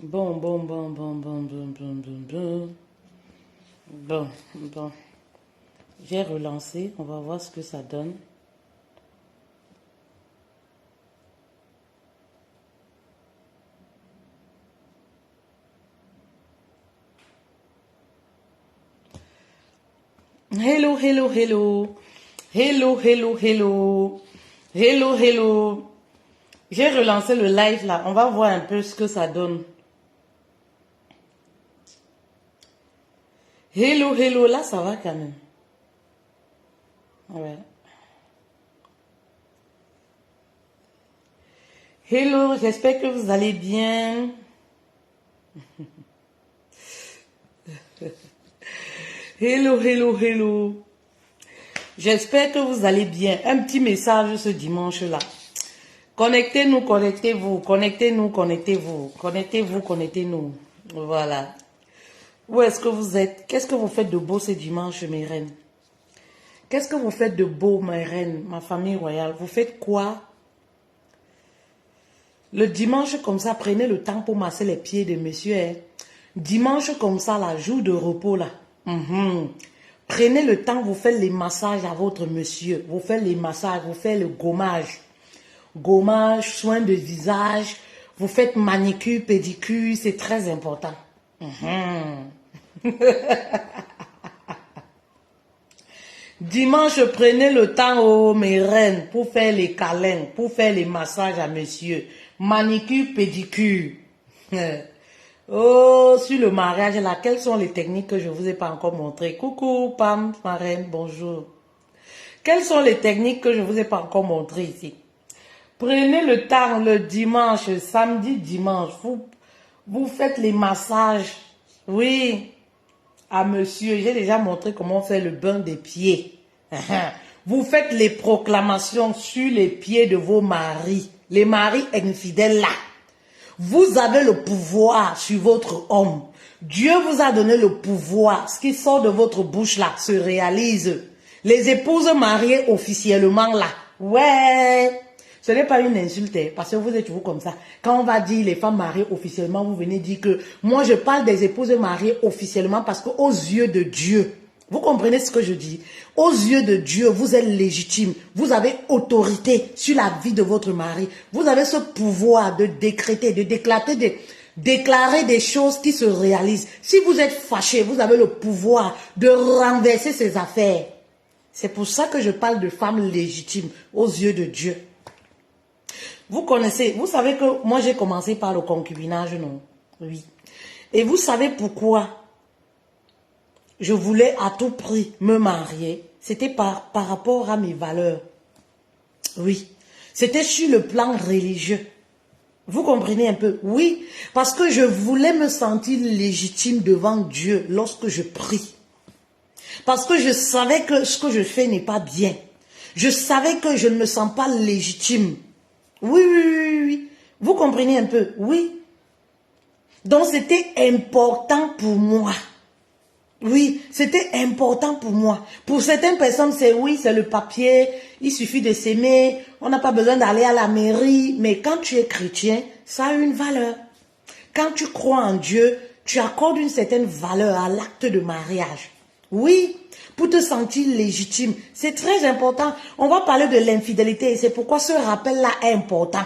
Bon, bon, bon, bon, bon, bon, bon, bon, bon. Bon, bon. J'ai relancé. On va voir ce que ça donne. Hello, hello, hello. Hello, hello, hello. Hello, hello. J'ai relancé le live là. On va voir un peu ce que ça donne. Hello, hello. Là, ça va quand même. Ouais. Hello, j'espère que vous allez bien. Hello, hello, hello. J'espère que vous allez bien. Un petit message ce dimanche-là. Connectez-nous, connectez-vous, connectez-nous, connectez-vous, connectez-vous, connectez-nous. Voilà. Où est-ce que vous êtes? Qu'est-ce que vous faites de beau ce dimanche, mes reines? Qu'est-ce que vous faites de beau, mes reines, ma famille royale? Vous faites quoi? Le dimanche comme ça, prenez le temps pour masser les pieds de monsieur. Hein. Dimanche comme ça, la jour de repos là. Prenez le temps, vous faites les massages à votre monsieur. Vous faites les massages, vous faites le gommage. Gommage, soin de visage. Vous faites manicure, pédicure, c'est très important. Dimanche, prenez le temps, oh mes reines, pour faire les câlins, pour faire les massages à monsieur. Manicure, pédicure. Oh, sur le mariage, là, quelles sont les techniques que je ne vous ai pas encore montrées? Coucou, Pam, ma reine, bonjour. Quelles sont les techniques que je ne vous ai pas encore montrées ici? Prenez le temps le dimanche, samedi, dimanche. Vous faites les massages. Oui, à monsieur. J'ai déjà montré comment faire le bain des pieds. Vous faites les proclamations sur les pieds de vos maris. Les maris infidèles là. Vous avez le pouvoir sur votre homme. Dieu vous a donné le pouvoir. Ce qui sort de votre bouche là se réalise. Les épouses mariées officiellement là. Ouais. Ce n'est pas une insulte, parce que vous êtes toujours comme ça. Quand on va dire les femmes mariées officiellement, vous venez dire que moi je parle des épouses mariées officiellement parce qu'aux yeux de Dieu, vous comprenez ce que je dis? Aux yeux de Dieu, vous êtes légitime. Vous avez autorité sur la vie de votre mari. Vous avez ce pouvoir de décréter, de déclarer des choses qui se réalisent. Si vous êtes fâché, vous avez le pouvoir de renverser ces affaires. C'est pour ça que je parle de femmes légitimes aux yeux de Dieu. Vous connaissez, vous savez que moi j'ai commencé par le concubinage, non? Oui. Et vous savez pourquoi je voulais à tout prix me marier? C'était par rapport à mes valeurs. Oui. C'était sur le plan religieux. Vous comprenez un peu? Oui. Parce que je voulais me sentir légitime devant Dieu lorsque je prie. Parce que je savais que ce que je fais n'est pas bien. Je savais que je ne me sens pas légitime. Oui, oui, oui, oui. Vous comprenez un peu? Oui. Donc, c'était important pour moi. Oui, c'était important pour moi. Pour certaines personnes, c'est oui, c'est le papier. Il suffit de s'aimer. On n'a pas besoin d'aller à la mairie. Mais quand tu es chrétien, ça a une valeur. Quand tu crois en Dieu, tu accordes une certaine valeur à l'acte de mariage. Oui, pour te sentir légitime. C'est très important. On va parler de l'infidélité et c'est pourquoi ce rappel-là est important.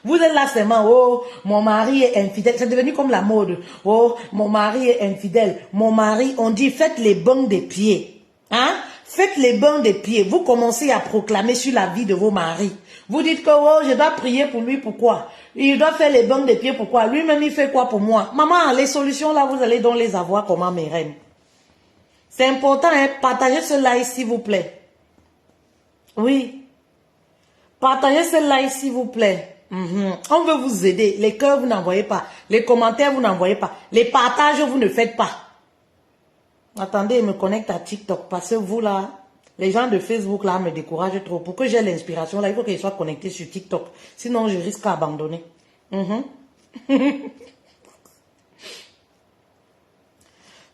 Vous êtes là seulement, oh, mon mari est infidèle. C'est devenu comme la mode. Oh, mon mari est infidèle. Mon mari, on dit, faites les bains des pieds. Hein? Faites les bains des pieds. Vous commencez à proclamer sur la vie de vos maris. Vous dites que, oh, je dois prier pour lui, pourquoi? Il doit faire les bains des pieds, pourquoi? Lui-même, il fait quoi pour moi? Maman, les solutions là, vous allez donc les avoir comment, mes reines? C'est important, hein? Partagez ce live, s'il vous plaît. Oui. Partagez ce live, s'il vous plaît. On veut vous aider. Les cœurs, vous n'envoyez pas. Les commentaires, vous n'envoyez pas. Les partages, vous ne faites pas. Attendez, je me connecte à TikTok. Parce que vous, là, les gens de Facebook, là, me découragent trop. Pour que j'ai l'inspiration, là, il faut qu'ils soient connectés sur TikTok. Sinon, je risque d'abandonner.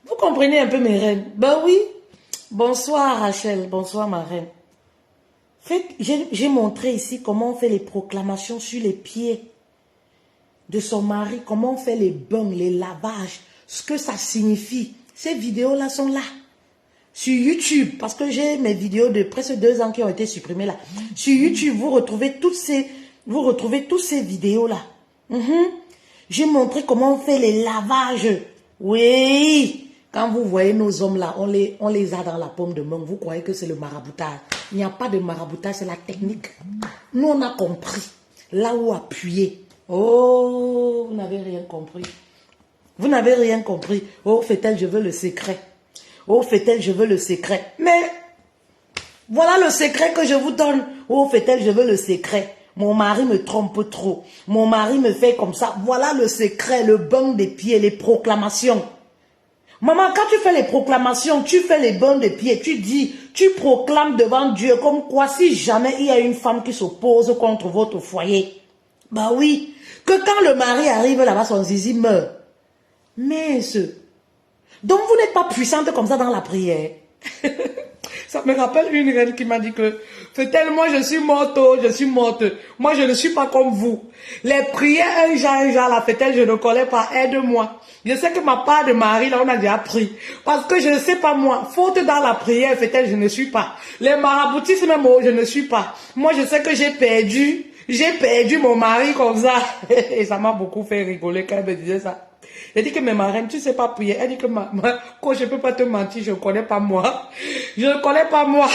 Vous comprenez un peu mes reines? Ben oui. Bonsoir, Rachel. Bonsoir, ma reine. J'ai montré ici comment on fait les proclamations sur les pieds de son mari, comment on fait les bains, les lavages, ce que ça signifie. Ces vidéos-là sont là. Sur YouTube, parce que j'ai mes vidéos de presque 2 ans qui ont été supprimées là. Sur YouTube, vous retrouvez toutes ces vidéos-là. J'ai montré comment on fait les lavages. Oui. Quand vous voyez nos hommes là, on les a dans la paume de main. Vous croyez que c'est le maraboutage. Il n'y a pas de maraboutage, c'est la technique. Nous, on a compris. Là où appuyer. Oh, vous n'avez rien compris. Vous n'avez rien compris. Oh, fait-elle, je veux le secret. Oh, fait-elle, je veux le secret. Mais, voilà le secret que je vous donne. Oh, fait-elle, je veux le secret. Mon mari me trompe trop. Mon mari me fait comme ça. Voilà le secret, le bain des pieds, les proclamations. Maman, quand tu fais les proclamations, tu fais les bains des pieds, tu dis, tu proclames devant Dieu comme quoi si jamais il y a une femme qui s'oppose contre votre foyer. Bah oui, que quand le mari arrive là-bas, son zizi meurt. Mais donc vous n'êtes pas puissante comme ça dans la prière. Ça me rappelle une reine qui m'a dit que fait-elle, moi je suis morte, je suis morte. Moi je ne suis pas comme vous. Les prières un genre, la fait-elle, je ne connais pas, aide-moi. Je sais que ma part de mari, là, on a déjà pris. Parce que je ne sais pas moi, faute dans la prière, fait-elle, je ne suis pas. Les maraboutismes, même, je ne suis pas. Moi je sais que j'ai perdu mon mari comme ça. Et ça m'a beaucoup fait rigoler quand elle me disait ça. Elle dit que mais ma reine, tu sais pas prier. Elle dit que quand je peux pas te mentir, je ne connais pas moi. Je ne connais pas moi.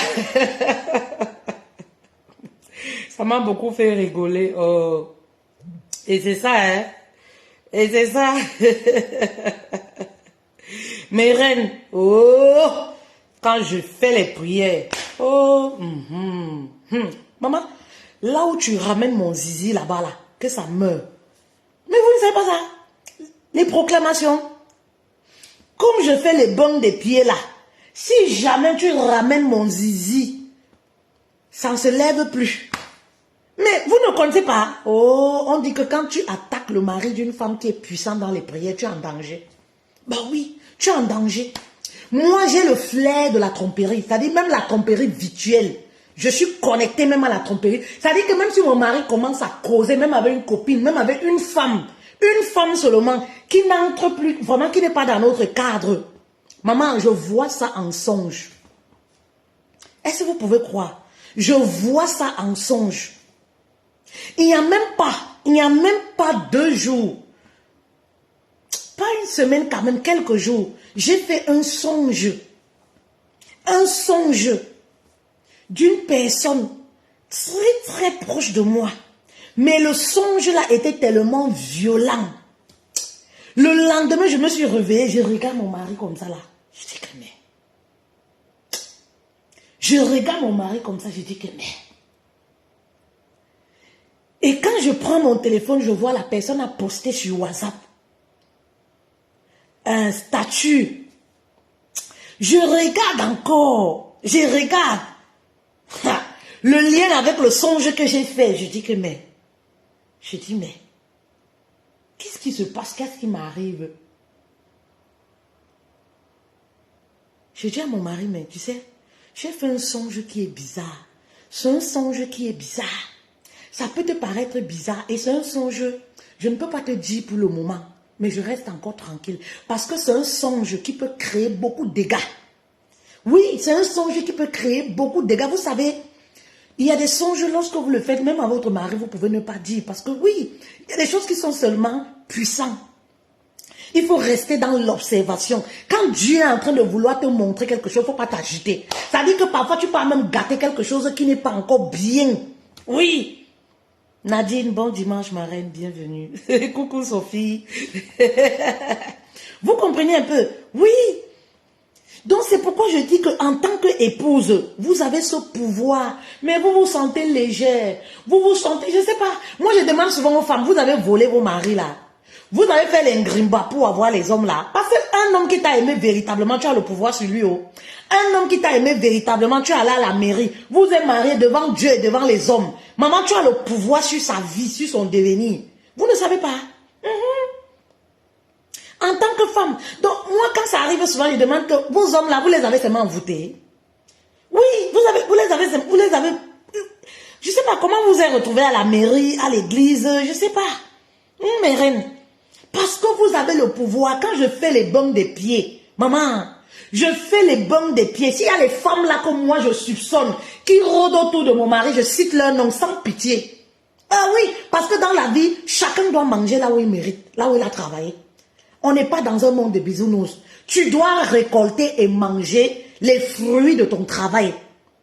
Ça m'a beaucoup fait rigoler. Oh. Et c'est ça, hein. Et c'est ça. Mes reines, oh, quand je fais les prières, oh, maman, là où tu ramènes mon zizi là-bas, là, que ça meurt. Mais vous ne savez pas ça. Les proclamations. Comme je fais les bains des pieds là, si jamais tu ramènes mon zizi, ça ne se lève plus. Mais vous ne connaissez pas. Oh, on dit que quand tu attaques le mari d'une femme qui est puissante dans les prières, tu es en danger. Bah oui, tu es en danger. Moi, j'ai le flair de la tromperie, c'est-à-dire même la tromperie virtuelle. Je suis connectée même à la tromperie. C'est-à-dire que même si mon mari commence à causer, même avec une copine, même avec une femme seulement, qui n'entre plus, vraiment qui n'est pas dans notre cadre. Maman, je vois ça en songe. Est-ce que vous pouvez croire? Je vois ça en songe. Il n'y a même pas 2 jours, pas une semaine quand même, quelques jours, j'ai fait un songe d'une personne très très proche de moi. Mais le songe là était tellement violent. Le lendemain, je me suis réveillée, je regarde mon mari comme ça là. Je dis que mais. Je regarde mon mari comme ça, je dis que mais. Et quand je prends mon téléphone, je vois la personne a posté sur WhatsApp un statut. Je regarde encore. Je regarde. Le lien avec le songe que j'ai fait. Je dis mais. Qu'est-ce qui se passe? Qu'est-ce qui m'arrive? Je dis à mon mari, mais tu sais, j'ai fait un songe qui est bizarre. C'est un songe qui est bizarre. Ça peut te paraître bizarre et c'est un songe, je ne peux pas te dire pour le moment, mais je reste encore tranquille. Parce que c'est un songe qui peut créer beaucoup de dégâts. Oui, c'est un songe qui peut créer beaucoup de dégâts. Vous savez, il y a des songes, lorsque vous le faites, même à votre mari, vous pouvez ne pas dire. Parce que oui, il y a des choses qui sont seulement puissantes. Il faut rester dans l'observation. Quand Dieu est en train de vouloir te montrer quelque chose, il ne faut pas t'agiter. Ça veut dire que parfois, tu peux même gâter quelque chose qui n'est pas encore bien. Oui. Nadine, bon dimanche, ma reine, bienvenue. Coucou Sophie. Vous comprenez un peu? Oui. Donc c'est pourquoi je dis qu'en tant qu'épouse, vous avez ce pouvoir, mais vous vous sentez légère. Vous vous sentez, je ne sais pas. Moi je demande souvent aux femmes, vous avez volé vos maris là. Vous avez fait l'ingrimba pour avoir les hommes là. Parce qu'un homme qui t'a aimé véritablement, tu as le pouvoir sur lui. Oh. Un homme qui t'a aimé véritablement, tu es allé à la mairie. Vous êtes mariés devant Dieu et devant les hommes. Maman, tu as le pouvoir sur sa vie, sur son devenir. Vous ne savez pas. En tant que femme. Donc, moi, quand ça arrive souvent, je demande que vos hommes là, vous les avez seulement envoûtés. Oui, vous les avez, je ne sais pas comment vous êtes retrouvés à la mairie, à l'église, je ne sais pas. Mes reines, parce que vous avez le pouvoir, quand je fais les bons des pieds, maman, je fais les bons des pieds. S'il y a les femmes là comme moi, je soupçonne, qui rôdent autour de mon mari, je cite leur nom sans pitié. Ah oui, parce que dans la vie, chacun doit manger là où il mérite, là où il a travaillé. On n'est pas dans un monde de bisounours. Tu dois récolter et manger les fruits de ton travail.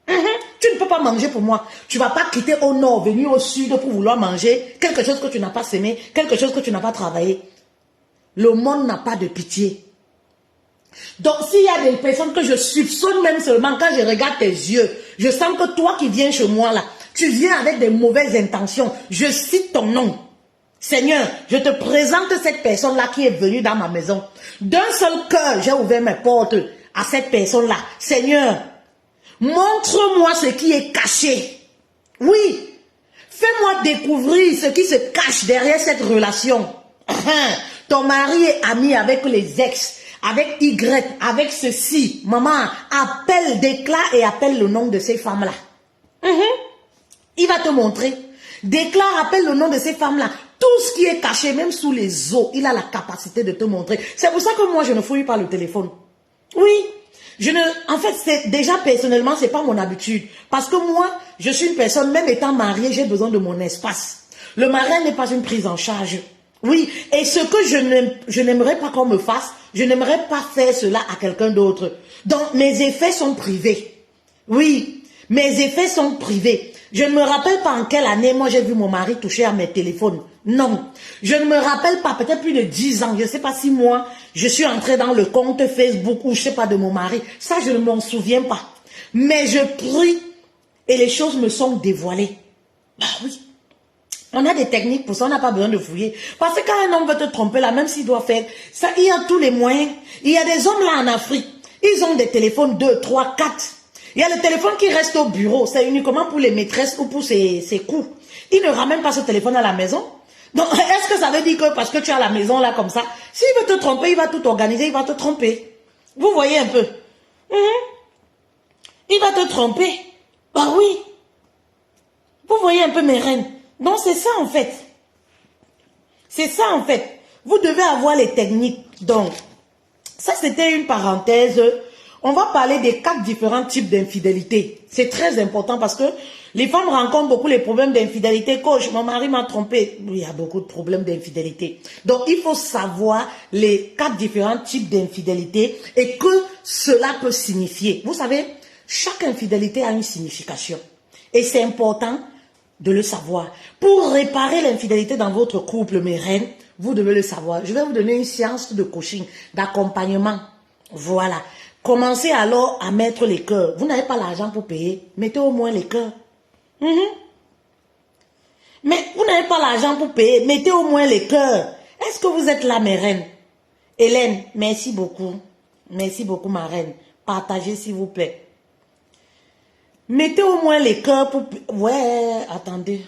Tu ne peux pas manger pour moi. Tu ne vas pas quitter au nord, venir au sud pour vouloir manger quelque chose que tu n'as pas semé, quelque chose que tu n'as pas travaillé. Le monde n'a pas de pitié. Donc, s'il y a des personnes que je soupçonne même seulement quand je regarde tes yeux, je sens que toi qui viens chez moi là, tu viens avec des mauvaises intentions. Je cite ton nom. Seigneur, je te présente cette personne-là qui est venue dans ma maison. D'un seul cœur, j'ai ouvert mes portes à cette personne-là. Seigneur, montre-moi ce qui est caché. Oui, fais-moi découvrir ce qui se cache derrière cette relation. Ton mari est ami avec les ex, avec Y, avec ceci. Maman, appelle, déclare et appelle le nom de ces femmes-là. Il va te montrer. Déclare, appelle le nom de ces femmes-là. Tout ce qui est caché, même sous les os, il a la capacité de te montrer. C'est pour ça que moi, je ne fouille pas le téléphone. Oui. En fait, c'est déjà personnellement, c'est pas mon habitude. Parce que moi, je suis une personne, même étant mariée, j'ai besoin de mon espace. Le mariage n'est pas une prise en charge. Oui. Et ce que je n'aimerais pas qu'on me fasse, je n'aimerais pas faire cela à quelqu'un d'autre. Donc, mes effets sont privés. Oui. Mes effets sont privés. Je ne me rappelle pas en quelle année, moi, j'ai vu mon mari toucher à mes téléphones. Non. Je ne me rappelle pas, peut-être plus de 10 ans. Je ne sais pas si moi, je suis entrée dans le compte Facebook ou je ne sais pas de mon mari. Ça, je ne m'en souviens pas. Mais je prie et les choses me sont dévoilées. Bah oui. On a des techniques pour ça, on n'a pas besoin de fouiller. Parce que quand un homme veut te tromper là, même s'il doit faire ça, il y a tous les moyens. Il y a des hommes là en Afrique. Ils ont des téléphones 2, 3, 4. Il y a le téléphone qui reste au bureau. C'est uniquement pour les maîtresses ou pour ses coups. Il ne ramène pas ce téléphone à la maison. Donc, est-ce que ça veut dire que parce que tu es à la maison là comme ça, s'il veut te tromper, il va tout organiser, il va te tromper. Vous voyez un peu. Il va te tromper. Bah oui. Vous voyez un peu mes reines. Donc, c'est ça en fait. C'est ça en fait. Vous devez avoir les techniques. Donc, ça c'était une parenthèse. On va parler des 4 différents types d'infidélité. C'est très important parce que les femmes rencontrent beaucoup les problèmes d'infidélité. Coach, mon mari m'a trompé. Il y a beaucoup de problèmes d'infidélité. Donc, il faut savoir les 4 différents types d'infidélité et que cela peut signifier. Vous savez, chaque infidélité a une signification. Et c'est important de le savoir. Pour réparer l'infidélité dans votre couple, mes reines, vous devez le savoir. Je vais vous donner une séance de coaching, d'accompagnement. Voilà. Commencez alors à mettre les cœurs. Vous n'avez pas l'argent pour payer. Mettez au moins les cœurs. Mais vous n'avez pas l'argent pour payer. Mettez au moins les cœurs. Est-ce que vous êtes là, mes reines? Hélène, merci beaucoup. Merci beaucoup, ma reine. Partagez, s'il vous plaît. Mettez au moins les cœurs pour... Ouais, attendez.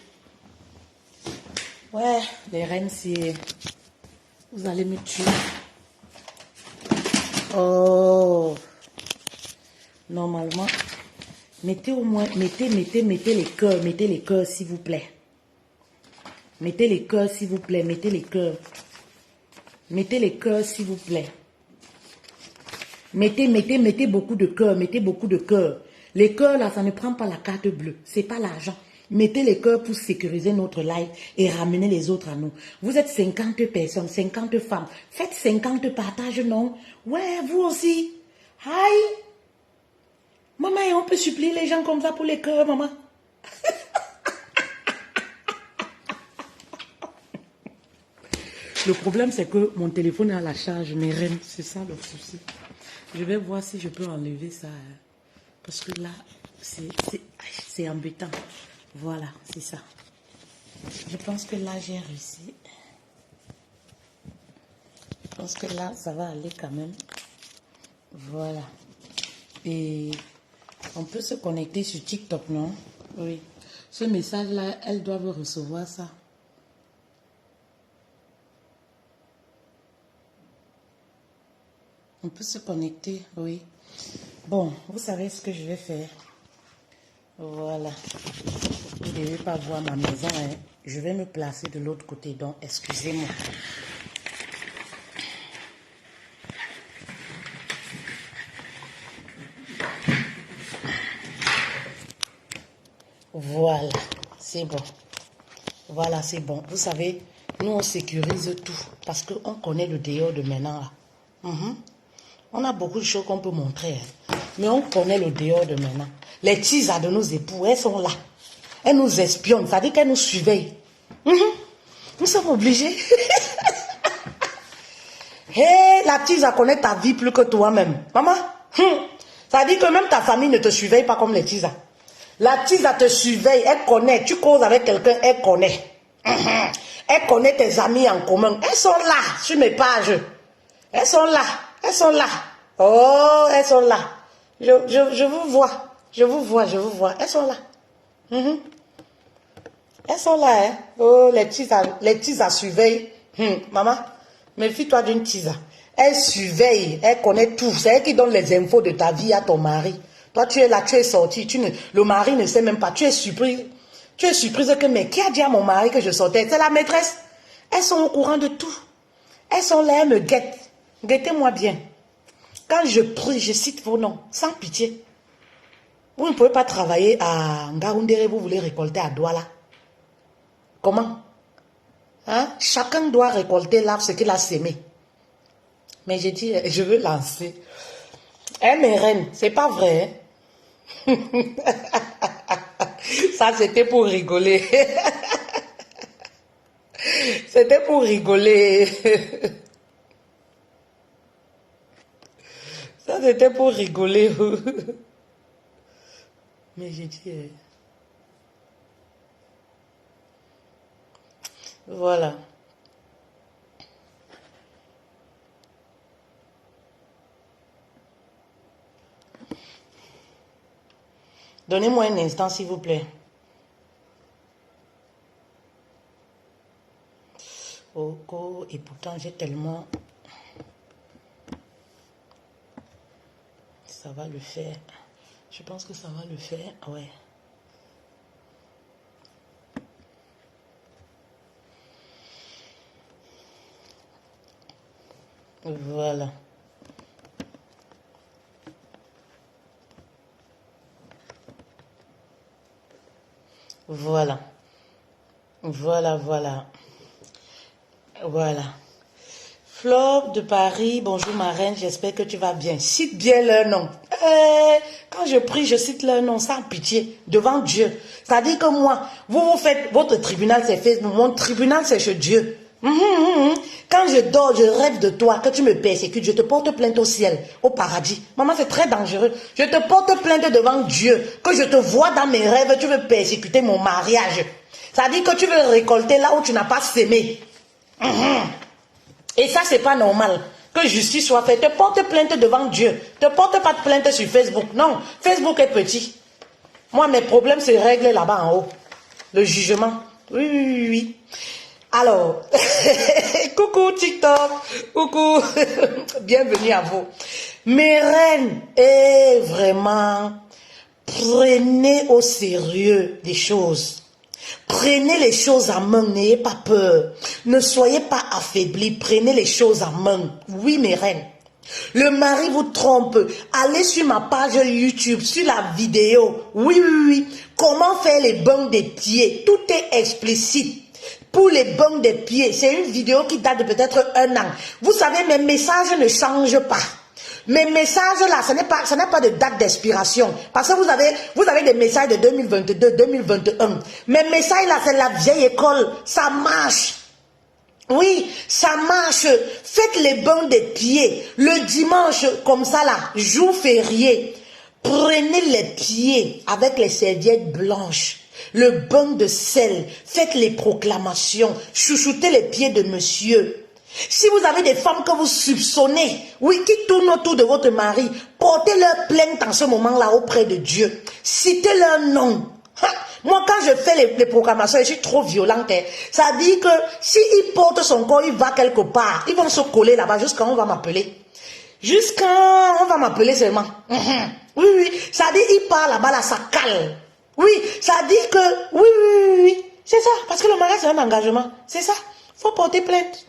Ouais, les reines, c'est... Vous allez me tuer. Oh, normalement, mettez au moins, mettez les cœurs, s'il vous plaît. Mettez les cœurs, s'il vous plaît, mettez les cœurs. Mettez les cœurs, s'il vous plaît. Mettez beaucoup de cœurs, mettez beaucoup de cœurs. Les cœurs, là, ça ne prend pas la carte bleue, c'est pas l'argent. Mettez les cœurs pour sécuriser notre live et ramener les autres à nous. Vous êtes 50 personnes, 50 femmes. Faites 50 partages, non? Ouais, vous aussi. Aïe. Maman, on peut supplier les gens comme ça pour les cœurs, maman. Le problème, c'est que mon téléphone est à la charge, mes reines. C'est ça le souci. Je vais voir si je peux enlever ça. Parce que là, c'est embêtant. Voilà, c'est ça. Je pense que là, j'ai réussi. Je pense que là, ça va aller quand même. Voilà. Et on peut se connecter sur TikTok, non? Oui. Ce message-là, elles doivent recevoir ça. On peut se connecter, oui. Bon, vous savez ce que je vais faire. Voilà. Vous ne devez pas voir ma maison, hein. Je vais me placer de l'autre côté, donc excusez-moi. Voilà, c'est bon. Voilà, c'est bon. Vous savez, nous, on sécurise tout parce qu'on connaît le dehors de maintenant. Là. On a beaucoup de choses qu'on peut montrer, hein, mais on connaît le dehors de maintenant. Les teasers de nos époux, elles sont là. Elles nous espionnent, ça veut dire qu'elles nous surveillent. Nous sommes obligés. Hey, la teaser connaît ta vie plus que toi-même. Maman, ça veut dire que même ta famille ne te surveille pas comme les teasers. La teaser te surveille, elle connaît. Tu causes avec quelqu'un, elle connaît. Elle connaît tes amis en commun. Elles sont là sur mes pages. Elles sont là. Elles sont là. Oh, elles sont là. Je vous vois. Je vous vois, je vous vois. Elles sont là. Elles sont là, hein. Oh, les teasers surveillent. Maman, méfie-toi d'une teaser. Elle surveille, elle connaît tout. C'est elle qui donne les infos de ta vie à ton mari. Toi, tu es là, tu es sorti. Le mari ne sait même pas. Tu es surprise. Tu es surprise que, mais qui a dit à mon mari que je sortais? C'est la maîtresse. Elles sont au courant de tout. Elles sont là, elles me guettent. Guettez-moi bien. Quand je prie, je cite vos noms, sans pitié. Vous ne pouvez pas travailler à Ngaoundéré, vous voulez récolter à Douala. Comment? Hein? Chacun doit récolter là ce qu'il a sémé. Mais j'ai dit, je veux lancer. Eh, mes reines, c'est pas vrai. Hein? Ça, c'était pour rigoler. C'était pour rigoler. Ça, c'était pour rigoler. Mais j'ai dit... Voilà. Donnez-moi un instant, s'il vous plaît. Oh, et pourtant, j'ai tellement... Ça va le faire. Je pense que ça va le faire. Ouais. Voilà. Voilà. Voilà, voilà. Voilà. Flore de Paris, bonjour ma reine, j'espère que tu vas bien. Cite bien leur nom. Quand je prie, je cite leur nom sans pitié, devant Dieu. Ça dit que moi, vous faites, votre tribunal c'est Facebook, mon tribunal c'est chez Dieu. Quand je dors, je rêve de toi, que tu me persécutes, je te porte plainte au ciel, au paradis. Maman, c'est très dangereux. Je te porte plainte devant Dieu, que je te vois dans mes rêves, tu veux persécuter mon mariage. Ça dit que tu veux récolter là où tu n'as pas sémé. Et ça, c'est pas normal. Que justice soit faite. Te porte plainte devant Dieu. Te porte pas de plainte sur Facebook. Non, Facebook est petit. Moi, mes problèmes se règlent là-bas en haut. Le jugement. Oui. Alors, coucou TikTok. Coucou. Bienvenue à vous. Mes reines, vraiment, prenez au sérieux des choses. Prenez les choses en main, n'ayez pas peur. Ne soyez pas affaiblis, prenez les choses en main. Oui, mes reines. Le mari vous trompe. Allez sur ma page YouTube, sur la vidéo. Oui. Comment faire les bains des pieds? Tout est explicite. Pour les bains des pieds, c'est une vidéo qui date de peut-être 1 an. Vous savez, mes messages ne changent pas. Mes messages là, ça n'a pas de date d'expiration. Parce que vous avez des messages de 2022, 2021. Mes messages là, c'est la vieille école. Ça marche. Oui, ça marche. Faites les bains des pieds. Le dimanche, comme ça là, jour férié. Prenez les pieds avec les serviettes blanches. Le bain de sel. Faites les proclamations. Chouchoutez les pieds de monsieur. Si vous avez des femmes que vous soupçonnez, oui, qui tournent autour de votre mari, portez leur plainte en ce moment-là auprès de Dieu. Citez leur nom. Moi, quand je fais les proclamations, je suis trop violente. Ça dit que s'il porte son corps, il va quelque part. Ils vont se coller là-bas jusqu'à on va m'appeler. Jusqu'à on va m'appeler seulement. Oui. Ça dit il part là-bas, là, ça cale. Oui, ça dit que oui. C'est ça, parce que le mariage, c'est un engagement. C'est ça. Il faut porter plainte.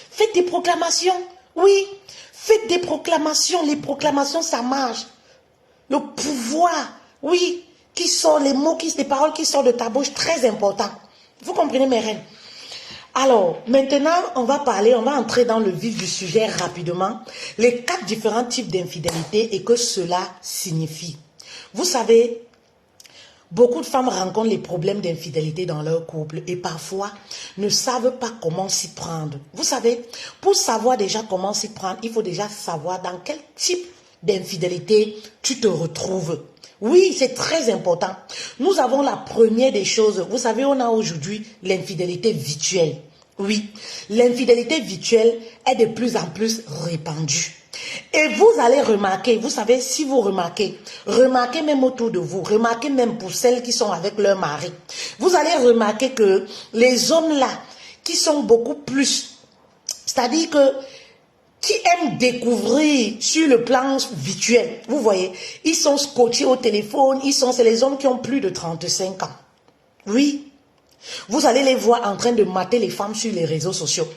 Faites des proclamations. Oui. Faites des proclamations. Les proclamations, ça marche. Le pouvoir, oui, qui sort, les mots, les paroles qui sortent de ta bouche, très important. Vous comprenez, mes reines? Alors, maintenant, on va entrer dans le vif du sujet rapidement. Les 4 différents types d'infidélité et que cela signifie. Vous savez, beaucoup de femmes rencontrent les problèmes d'infidélité dans leur couple et parfois ne savent pas comment s'y prendre. Vous savez, pour savoir déjà comment s'y prendre, il faut déjà savoir dans quel type d'infidélité tu te retrouves. Oui, c'est très important. Nous avons la première des choses. Vous savez, on a aujourd'hui l'infidélité virtuelle. Oui, l'infidélité virtuelle est de plus en plus répandue. Et vous allez remarquer, vous savez, si vous remarquez même autour de vous, remarquez même pour celles qui sont avec leur mari, vous allez remarquer que les hommes là, qui sont beaucoup plus, c'est-à-dire que, qui aiment découvrir sur le plan virtuel, vous voyez, ils sont scotchés au téléphone, c'est les hommes qui ont plus de 35 ans. Oui, vous allez les voir en train de mater les femmes sur les réseaux sociaux.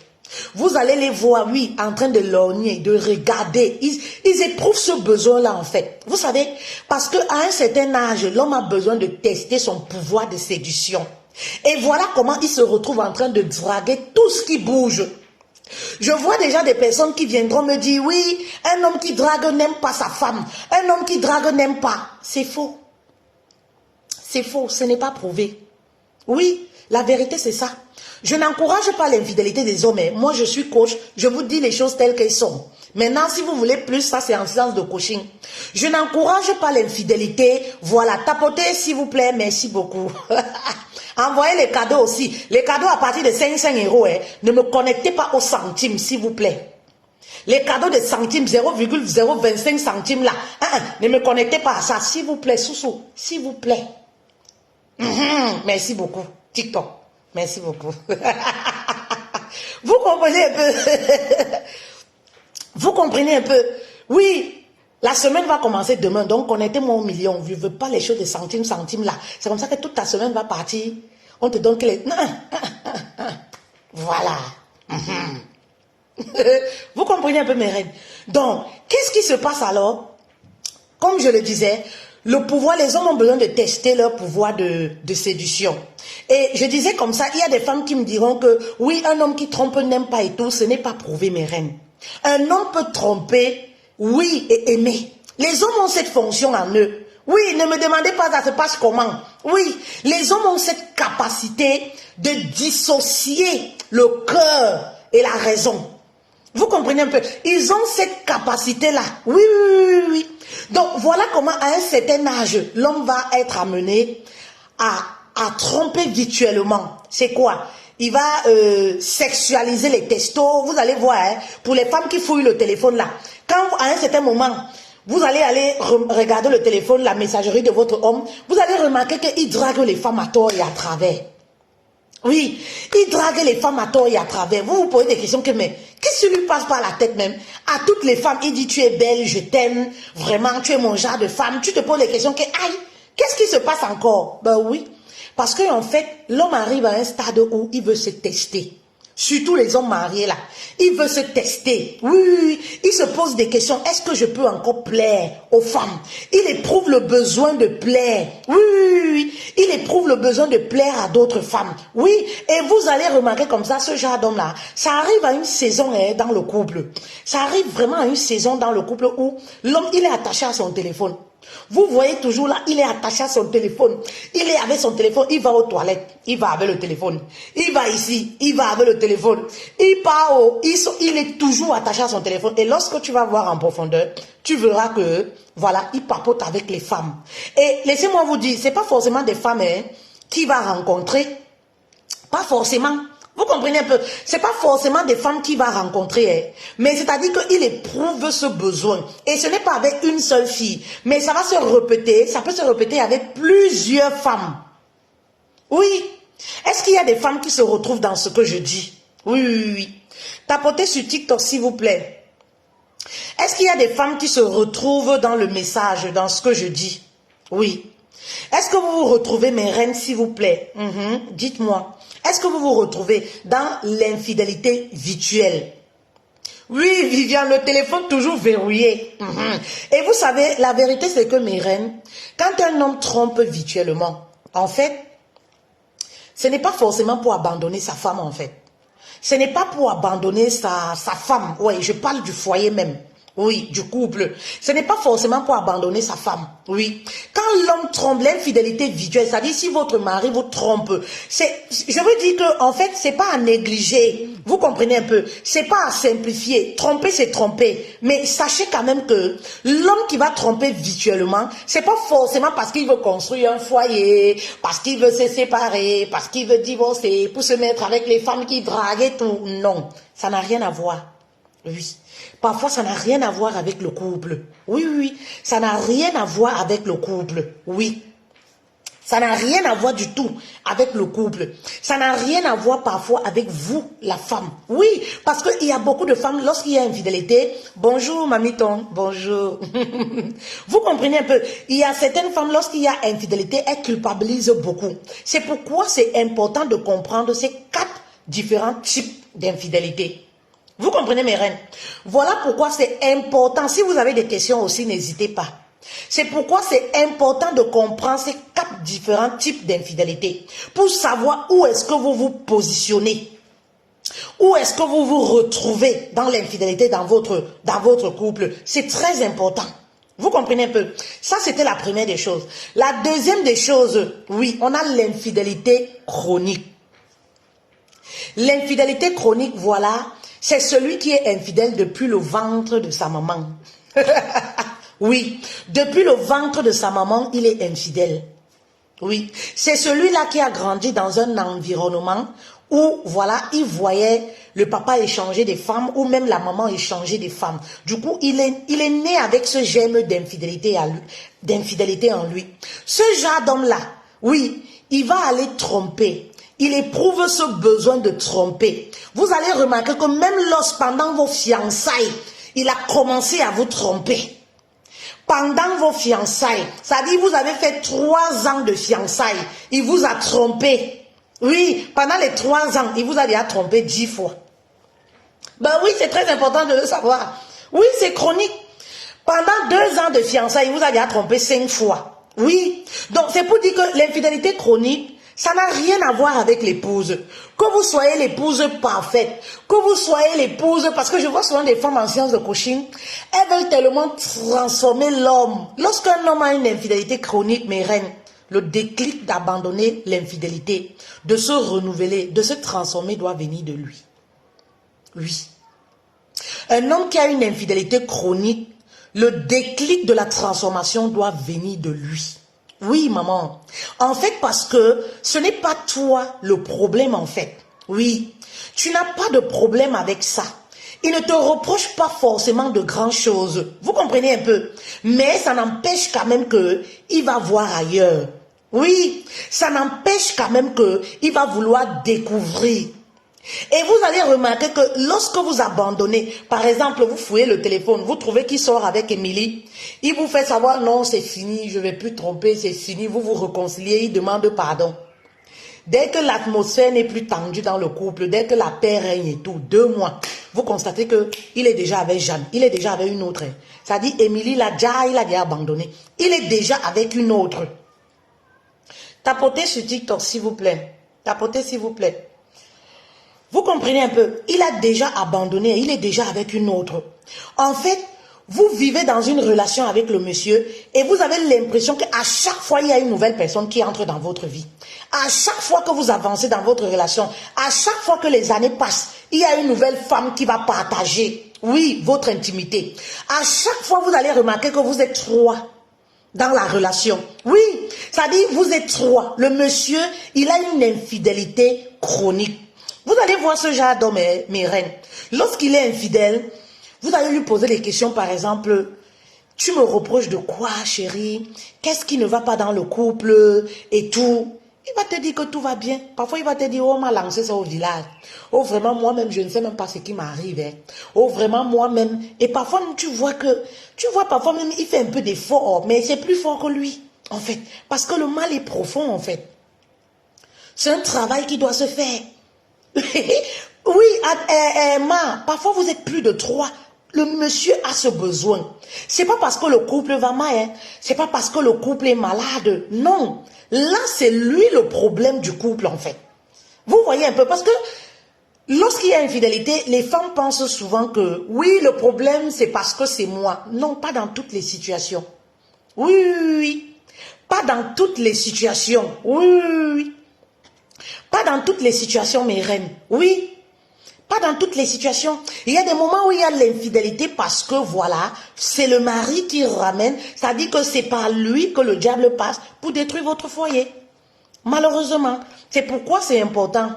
Vous allez les voir, oui, en train de lorgner, de regarder. Ils éprouvent ce besoin-là, en fait. Vous savez, parce qu'à un certain âge, l'homme a besoin de tester son pouvoir de séduction. Et voilà comment il se retrouve en train de draguer tout ce qui bouge. Je vois déjà des personnes qui viendront me dire, oui, un homme qui drague n'aime pas sa femme. Un homme qui drague n'aime pas. C'est faux. C'est faux, ce n'est pas prouvé. Oui, la vérité c'est ça. Je n'encourage pas l'infidélité des hommes. Moi je suis coach, je vous dis les choses telles qu'elles sont. Maintenant si vous voulez plus, ça c'est en séance de coaching. Je n'encourage pas l'infidélité. Voilà, tapotez s'il vous plaît, merci beaucoup. Envoyez les cadeaux aussi. Les cadeaux à partir de 500 €. Ne me connectez pas aux centimes s'il vous plaît. Les cadeaux de centimes, 0,025 centimes là. Ne me connectez pas à ça s'il vous plaît, Soussou, s'il vous plaît. Merci beaucoup. TikTok. Merci beaucoup. Vous comprenez un peu? Vous comprenez un peu? Oui, la semaine va commencer demain, donc connectez-moi au million. Je ne veux pas les choses de centimes là. C'est comme ça que toute ta semaine va partir. On te donne que les... Voilà. Vous comprenez un peu mes reines? Donc, qu'est-ce qui se passe alors? Comme je le disais, le pouvoir, les hommes ont besoin de tester leur pouvoir de séduction. Et je disais comme ça, il y a des femmes qui me diront que oui, un homme qui trompe n'aime pas et tout, ce n'est pas prouvé, mes reines. Un homme peut tromper, oui, et aimer. Les hommes ont cette fonction en eux. Oui, ne me demandez pas ça se passe comment. Oui, les hommes ont cette capacité de dissocier le cœur et la raison. Vous comprenez un peu? Ils ont cette capacité-là. Oui, oui, oui, oui. Donc, voilà comment, à un certain âge, l'homme va être amené à tromper virtuellement. C'est quoi? Il va sexualiser les testos. Vous allez voir, hein, pour les femmes qui fouillent le téléphone là, quand à un certain moment, vous allez aller regarder le téléphone, la messagerie de votre homme, vous allez remarquer qu'il drague les femmes à tort et à travers. Oui, il drague les femmes à tort et à travers. Vous vous posez des questions que, mais, qu'est-ce qui lui passe par la tête même? À toutes les femmes, il dit, tu es belle, je t'aime, vraiment, tu es mon genre de femme. Tu te poses des questions que, aïe, qu'est-ce qui se passe encore? Ben oui, parce qu'en fait, l'homme arrive à un stade où il veut se tester. Surtout les hommes mariés là. Il veut se tester. Oui, oui, oui. Il se pose des questions. Est-ce que je peux encore plaire aux femmes? Il éprouve le besoin de plaire. Oui, oui, oui. Il éprouve le besoin de plaire à d'autres femmes. Oui. Et vous allez remarquer comme ça, ce genre d'homme là, ça arrive à une saison dans le couple. Ça arrive vraiment à une saison dans le couple où l'homme, il est attaché à son téléphone. Vous voyez toujours là, il est attaché à son téléphone. Il est avec son téléphone, il va aux toilettes, il va avec le téléphone. Il va ici, il va avec le téléphone. Il part il est toujours attaché à son téléphone. Et lorsque tu vas voir en profondeur, tu verras que, voilà, il papote avec les femmes. Et laissez-moi vous dire, c'est pas forcément des femmes qu'il va rencontrer. Pas forcément. Vous comprenez un peu? C'est pas forcément des femmes qu'il va rencontrer, mais c'est-à-dire qu'il éprouve ce besoin. Et ce n'est pas avec une seule fille, mais ça va se répéter, ça peut se répéter avec plusieurs femmes. Oui. Est-ce qu'il y a des femmes qui se retrouvent dans ce que je dis? Oui, oui, oui, oui. Tapotez sur TikTok, s'il vous plaît. Est-ce qu'il y a des femmes qui se retrouvent dans le message, dans ce que je dis? Oui. Est-ce que vous vous retrouvez, mes reines, s'il vous plaît? Dites-moi. Est-ce que vous vous retrouvez dans l'infidélité virtuelle? Oui, Viviane, le téléphone toujours verrouillé. Et vous savez, la vérité, c'est que, mes reines, quand un homme trompe virtuellement, en fait, ce n'est pas forcément pour abandonner sa femme, en fait. Ce n'est pas pour abandonner sa femme. Oui, je parle du foyer même. Oui, du couple. Ce n'est pas forcément pour abandonner sa femme. Oui. Quand l'homme trompe, l'infidélité virtuelle, c'est-à-dire si votre mari vous trompe, je veux dire que, en fait, c'est pas à négliger. Vous comprenez un peu? C'est pas à simplifier. Tromper, c'est tromper. Mais sachez quand même que l'homme qui va tromper virtuellement, c'est pas forcément parce qu'il veut construire un foyer, parce qu'il veut se séparer, parce qu'il veut divorcer, pour se mettre avec les femmes qui draguent et tout. Non. Ça n'a rien à voir. Oui. Parfois, ça n'a rien à voir avec le couple. Oui, oui, oui. Ça n'a rien à voir avec le couple. Oui. Ça n'a rien à voir du tout avec le couple. Ça n'a rien à voir parfois avec vous, la femme. Oui, parce qu'il y a beaucoup de femmes, lorsqu'il y a infidélité, bonjour mamiton, bonjour. Vous comprenez un peu, il y a certaines femmes, lorsqu'il y a infidélité, elles culpabilisent beaucoup. C'est pourquoi c'est important de comprendre ces 4 différents types d'infidélité. Vous comprenez, mes reines? Voilà pourquoi c'est important. Si vous avez des questions aussi, n'hésitez pas. C'est pourquoi c'est important de comprendre ces 4 différents types d'infidélité pour savoir où est-ce que vous vous positionnez. Où est-ce que vous vous retrouvez dans l'infidélité dans votre couple. C'est très important. Vous comprenez un peu? Ça, c'était la première des choses. La deuxième des choses, oui, on a l'infidélité chronique. L'infidélité chronique, voilà, c'est celui qui est infidèle depuis le ventre de sa maman. Oui, depuis le ventre de sa maman, il est infidèle. Oui, c'est celui-là qui a grandi dans un environnement où, voilà, il voyait le papa échanger des femmes ou même la maman échanger des femmes. Du coup, il est né avec ce gemme d'infidélité en lui. Ce genre d'homme-là, oui, il va aller tromper. Il éprouve ce besoin de tromper. Vous allez remarquer que même pendant vos fiançailles, il a commencé à vous tromper. Pendant vos fiançailles, c'est-à-dire vous avez fait 3 ans de fiançailles, il vous a trompé. Oui, pendant les 3 ans, il vous a déjà trompé 10 fois. Ben oui, c'est très important de le savoir. Oui, c'est chronique. Pendant 2 ans de fiançailles, il vous a déjà trompé 5 fois. Oui, donc c'est pour dire que l'infidélité chronique, ça n'a rien à voir avec l'épouse. Que vous soyez l'épouse parfaite, que vous soyez l'épouse, parce que je vois souvent des femmes en sciences de coaching, elles veulent tellement transformer l'homme. Lorsqu'un homme a une infidélité chronique, mes reines, le déclic d'abandonner l'infidélité, de se renouveler, de se transformer doit venir de lui. Oui. Un homme qui a une infidélité chronique, le déclic de la transformation doit venir de lui. Oui, maman. En fait, parce que ce n'est pas toi le problème, en fait. Oui, tu n'as pas de problème avec ça. Il ne te reproche pas forcément de grandes choses. Vous comprenez un peu? Mais ça n'empêche quand même qu'il va voir ailleurs. Oui, ça n'empêche quand même qu'il va vouloir découvrir. Et vous allez remarquer que lorsque vous abandonnez, par exemple, vous fouillez le téléphone, vous trouvez qu'il sort avec Émilie, il vous fait savoir, non, c'est fini, je ne vais plus tromper, c'est fini, vous vous réconciliez, il demande pardon. Dès que l'atmosphère n'est plus tendue dans le couple, dès que la paix règne et tout, 2 mois, vous constatez qu'il est déjà avec Jeanne, il est déjà avec une autre. Ça dit, Émilie, il a déjà abandonné. Il est déjà avec une autre. Tapotez sur TikTok, s'il vous plaît. Tapotez, s'il vous plaît. Vous comprenez un peu, il a déjà abandonné, il est déjà avec une autre. En fait, vous vivez dans une relation avec le monsieur et vous avez l'impression qu'à chaque fois, il y a une nouvelle personne qui entre dans votre vie. À chaque fois que vous avancez dans votre relation, à chaque fois que les années passent, il y a une nouvelle femme qui va partager, oui, votre intimité. À chaque fois, vous allez remarquer que vous êtes 3 dans la relation. Oui, ça dit, vous êtes 3. Le monsieur, il a une infidélité chronique. Vous allez voir ce genre d'homme, mes reines. Lorsqu'il est infidèle, vous allez lui poser des questions, par exemple, tu me reproches de quoi, chérie? Qu'est-ce qui ne va pas dans le couple et tout? Il va te dire que tout va bien. Parfois, il va te dire, oh, on m'a lancé ça au village. Oh, vraiment, moi-même, je ne sais même pas ce qui m'arrive. Hein. Oh, vraiment, moi-même. Et parfois, tu vois parfois même, il fait un peu d'effort, mais c'est plus fort que lui. en fait. Parce que le mal est profond, en fait. C'est un travail qui doit se faire. Oui, parfois vous êtes plus de 3. Le monsieur a ce besoin. C'est pas parce que le couple va mal, hein. C'est pas parce que le couple est malade. Non. Là, c'est lui le problème du couple, en fait. Vous voyez un peu, parce que lorsqu'il y a infidélité, les femmes pensent souvent que oui, le problème, c'est parce que c'est moi. Non, pas dans toutes les situations. Oui, oui, oui. Pas dans toutes les situations. Oui, oui, oui. Pas dans toutes les situations, mes reines. Oui. Pas dans toutes les situations. Il y a des moments où il y a l'infidélité parce que voilà, c'est le mari qui ramène. Ça dit que c'est par lui que le diable passe pour détruire votre foyer. Malheureusement. C'est pourquoi c'est important.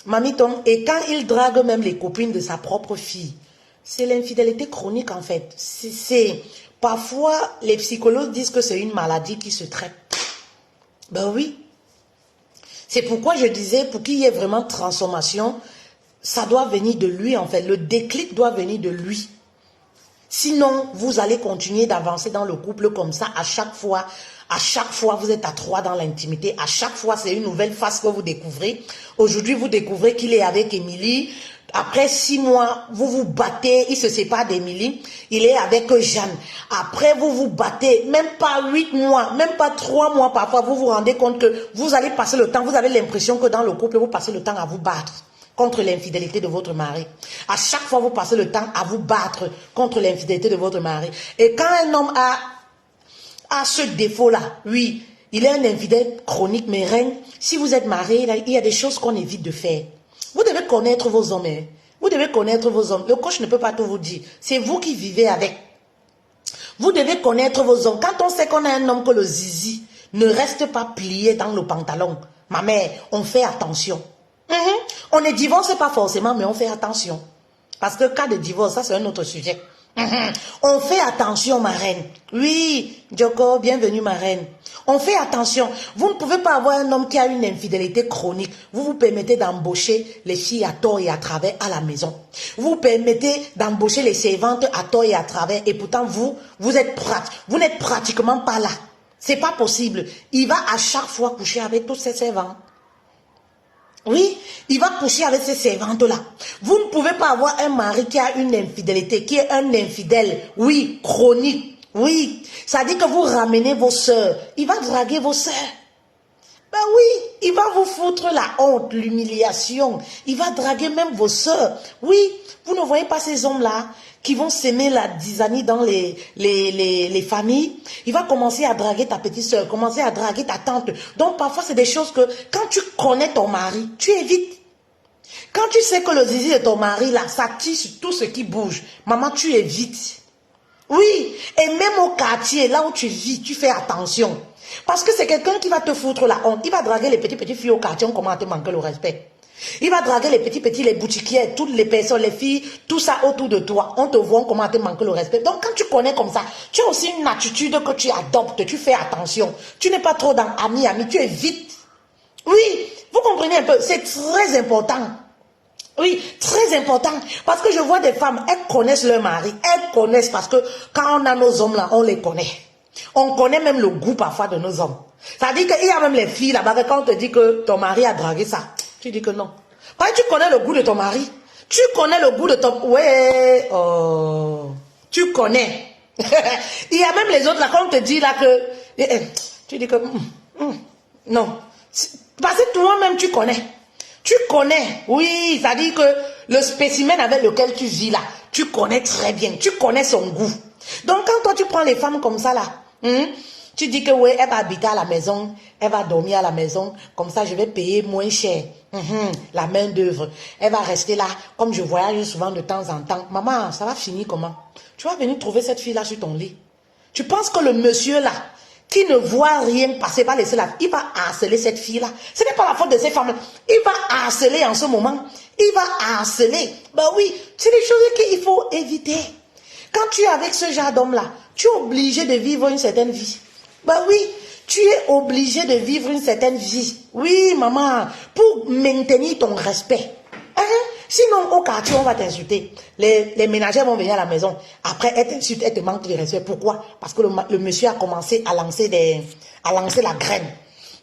Mamiton, et quand il drague même les copines de sa propre fille, c'est l'infidélité chronique en fait. Parfois, les psychologues disent que c'est une maladie qui se traite. Ben oui. C'est pourquoi je disais, pour qu'il y ait vraiment transformation, ça doit venir de lui en fait. Le déclic doit venir de lui. Sinon, vous allez continuer d'avancer dans le couple comme ça à chaque fois. À chaque fois, vous êtes à 3 dans l'intimité. À chaque fois, c'est une nouvelle face que vous découvrez. Aujourd'hui, vous découvrez qu'il est avec Émilie. Après 6 mois, vous vous battez. Il se sépare d'Émilie. Il est avec Jeanne. Après, vous vous battez. Même pas 8 mois, même pas 3 mois parfois. Vous vous rendez compte que vous allez passer le temps. Vous avez l'impression que dans le couple, vous passez le temps à vous battre contre l'infidélité de votre mari. À chaque fois, vous passez le temps à vous battre contre l'infidélité de votre mari. Et quand un homme a ce défaut-là, oui, il est un infidèle chronique, mais reine, si vous êtes marié, il y a des choses qu'on évite de faire. Vous devez connaître vos hommes. Hein. Vous devez connaître vos hommes. Le coach ne peut pas tout vous dire. C'est vous qui vivez avec. Vous devez connaître vos hommes. Quand on sait qu'on a un homme que le zizi ne reste pas plié dans le pantalon, ma mère, on fait attention. On ne divorce pas forcément, mais on fait attention. Parce que cas de divorce, ça c'est un autre sujet. On fait attention, ma reine. Oui, Djoko, bienvenue, ma reine. On fait attention. Vous ne pouvez pas avoir un homme qui a une infidélité chronique. Vous vous permettez d'embaucher les filles à tort et à travers à la maison. Vous vous permettez d'embaucher les servantes à tort et à travers. Et pourtant, vous n'êtes pratiquement pas là. C'est pas possible. Il va à chaque fois coucher avec tous ses servants. Oui, il va coucher avec ces servantes-là. Vous ne pouvez pas avoir un mari qui a une infidélité, qui est un infidèle, oui, chronique, oui. Ça dit que vous ramenez vos sœurs. Il va draguer vos sœurs. Ben oui, il va vous foutre la honte, l'humiliation. Il va draguer même vos sœurs. Oui, vous ne voyez pas ces hommes-là qui vont s'aimer la disanie dans les familles. Il va commencer à draguer ta petite sœur, commencer à draguer ta tante. Donc parfois, c'est des choses que quand tu connais ton mari, tu évites. Quand tu sais que le zizi de ton mari, là, ça tire sur tout ce qui bouge, maman, tu évites. Oui, et même au quartier, là où tu vis, tu fais attention. Parce que c'est quelqu'un qui va te foutre la honte. Il va draguer les petites filles au quartier, on commence à te manquer le respect. Il va draguer les petits, les boutiquières, toutes les personnes, les filles, tout ça autour de toi. On te voit, on commence à te manquer le respect. Donc quand tu connais comme ça, tu as aussi une attitude que tu adoptes, tu fais attention. Tu n'es pas trop dans ami, tu évites. Oui, vous comprenez un peu, c'est très important. Oui, très important. Parce que je vois des femmes, elles connaissent leur mari. Elles connaissent parce que quand on a nos hommes là, on les connaît. On connaît même le goût parfois de nos hommes. Ça dit qu'il y a même les filles là-bas, quand on te dit que ton mari a dragué ça, tu dis que non. Parce que tu connais le goût de ton mari. Tu connais le goût de ton... Ouais, oh, tu connais. Il y a même les autres là, quand on te dit là que... tu dis que... non. Parce que toi-même, tu connais. Tu connais, oui, ça dit que le spécimen avec lequel tu vis là, tu connais très bien, tu connais son goût. Donc quand toi tu prends les femmes comme ça là, tu dis que oui, elle va habiter à la maison, elle va dormir à la maison, comme ça je vais payer moins cher, la main d'œuvre. Elle va rester là, comme je voyage souvent de temps en temps. Maman, ça va finir comment? Tu vas venir trouver cette fille là sur ton lit. Tu penses que le monsieur là, qui ne voit rien passer, va laisser là, il va harceler cette fille-là. Ce n'est pas la faute de ces femmes. Il va harceler en ce moment. Il va harceler. Ben oui, c'est des choses qu'il faut éviter. Quand tu es avec ce genre d'homme-là, tu es obligé de vivre une certaine vie. Ben oui, tu es obligé de vivre une certaine vie. Oui, maman, pour maintenir ton respect. Sinon, au quartier, on va t'insulter. Les ménagères vont venir à la maison. Après, elles t'insultent, elles te manquent de respect. Pourquoi? Parce que le monsieur a commencé à lancer la graine.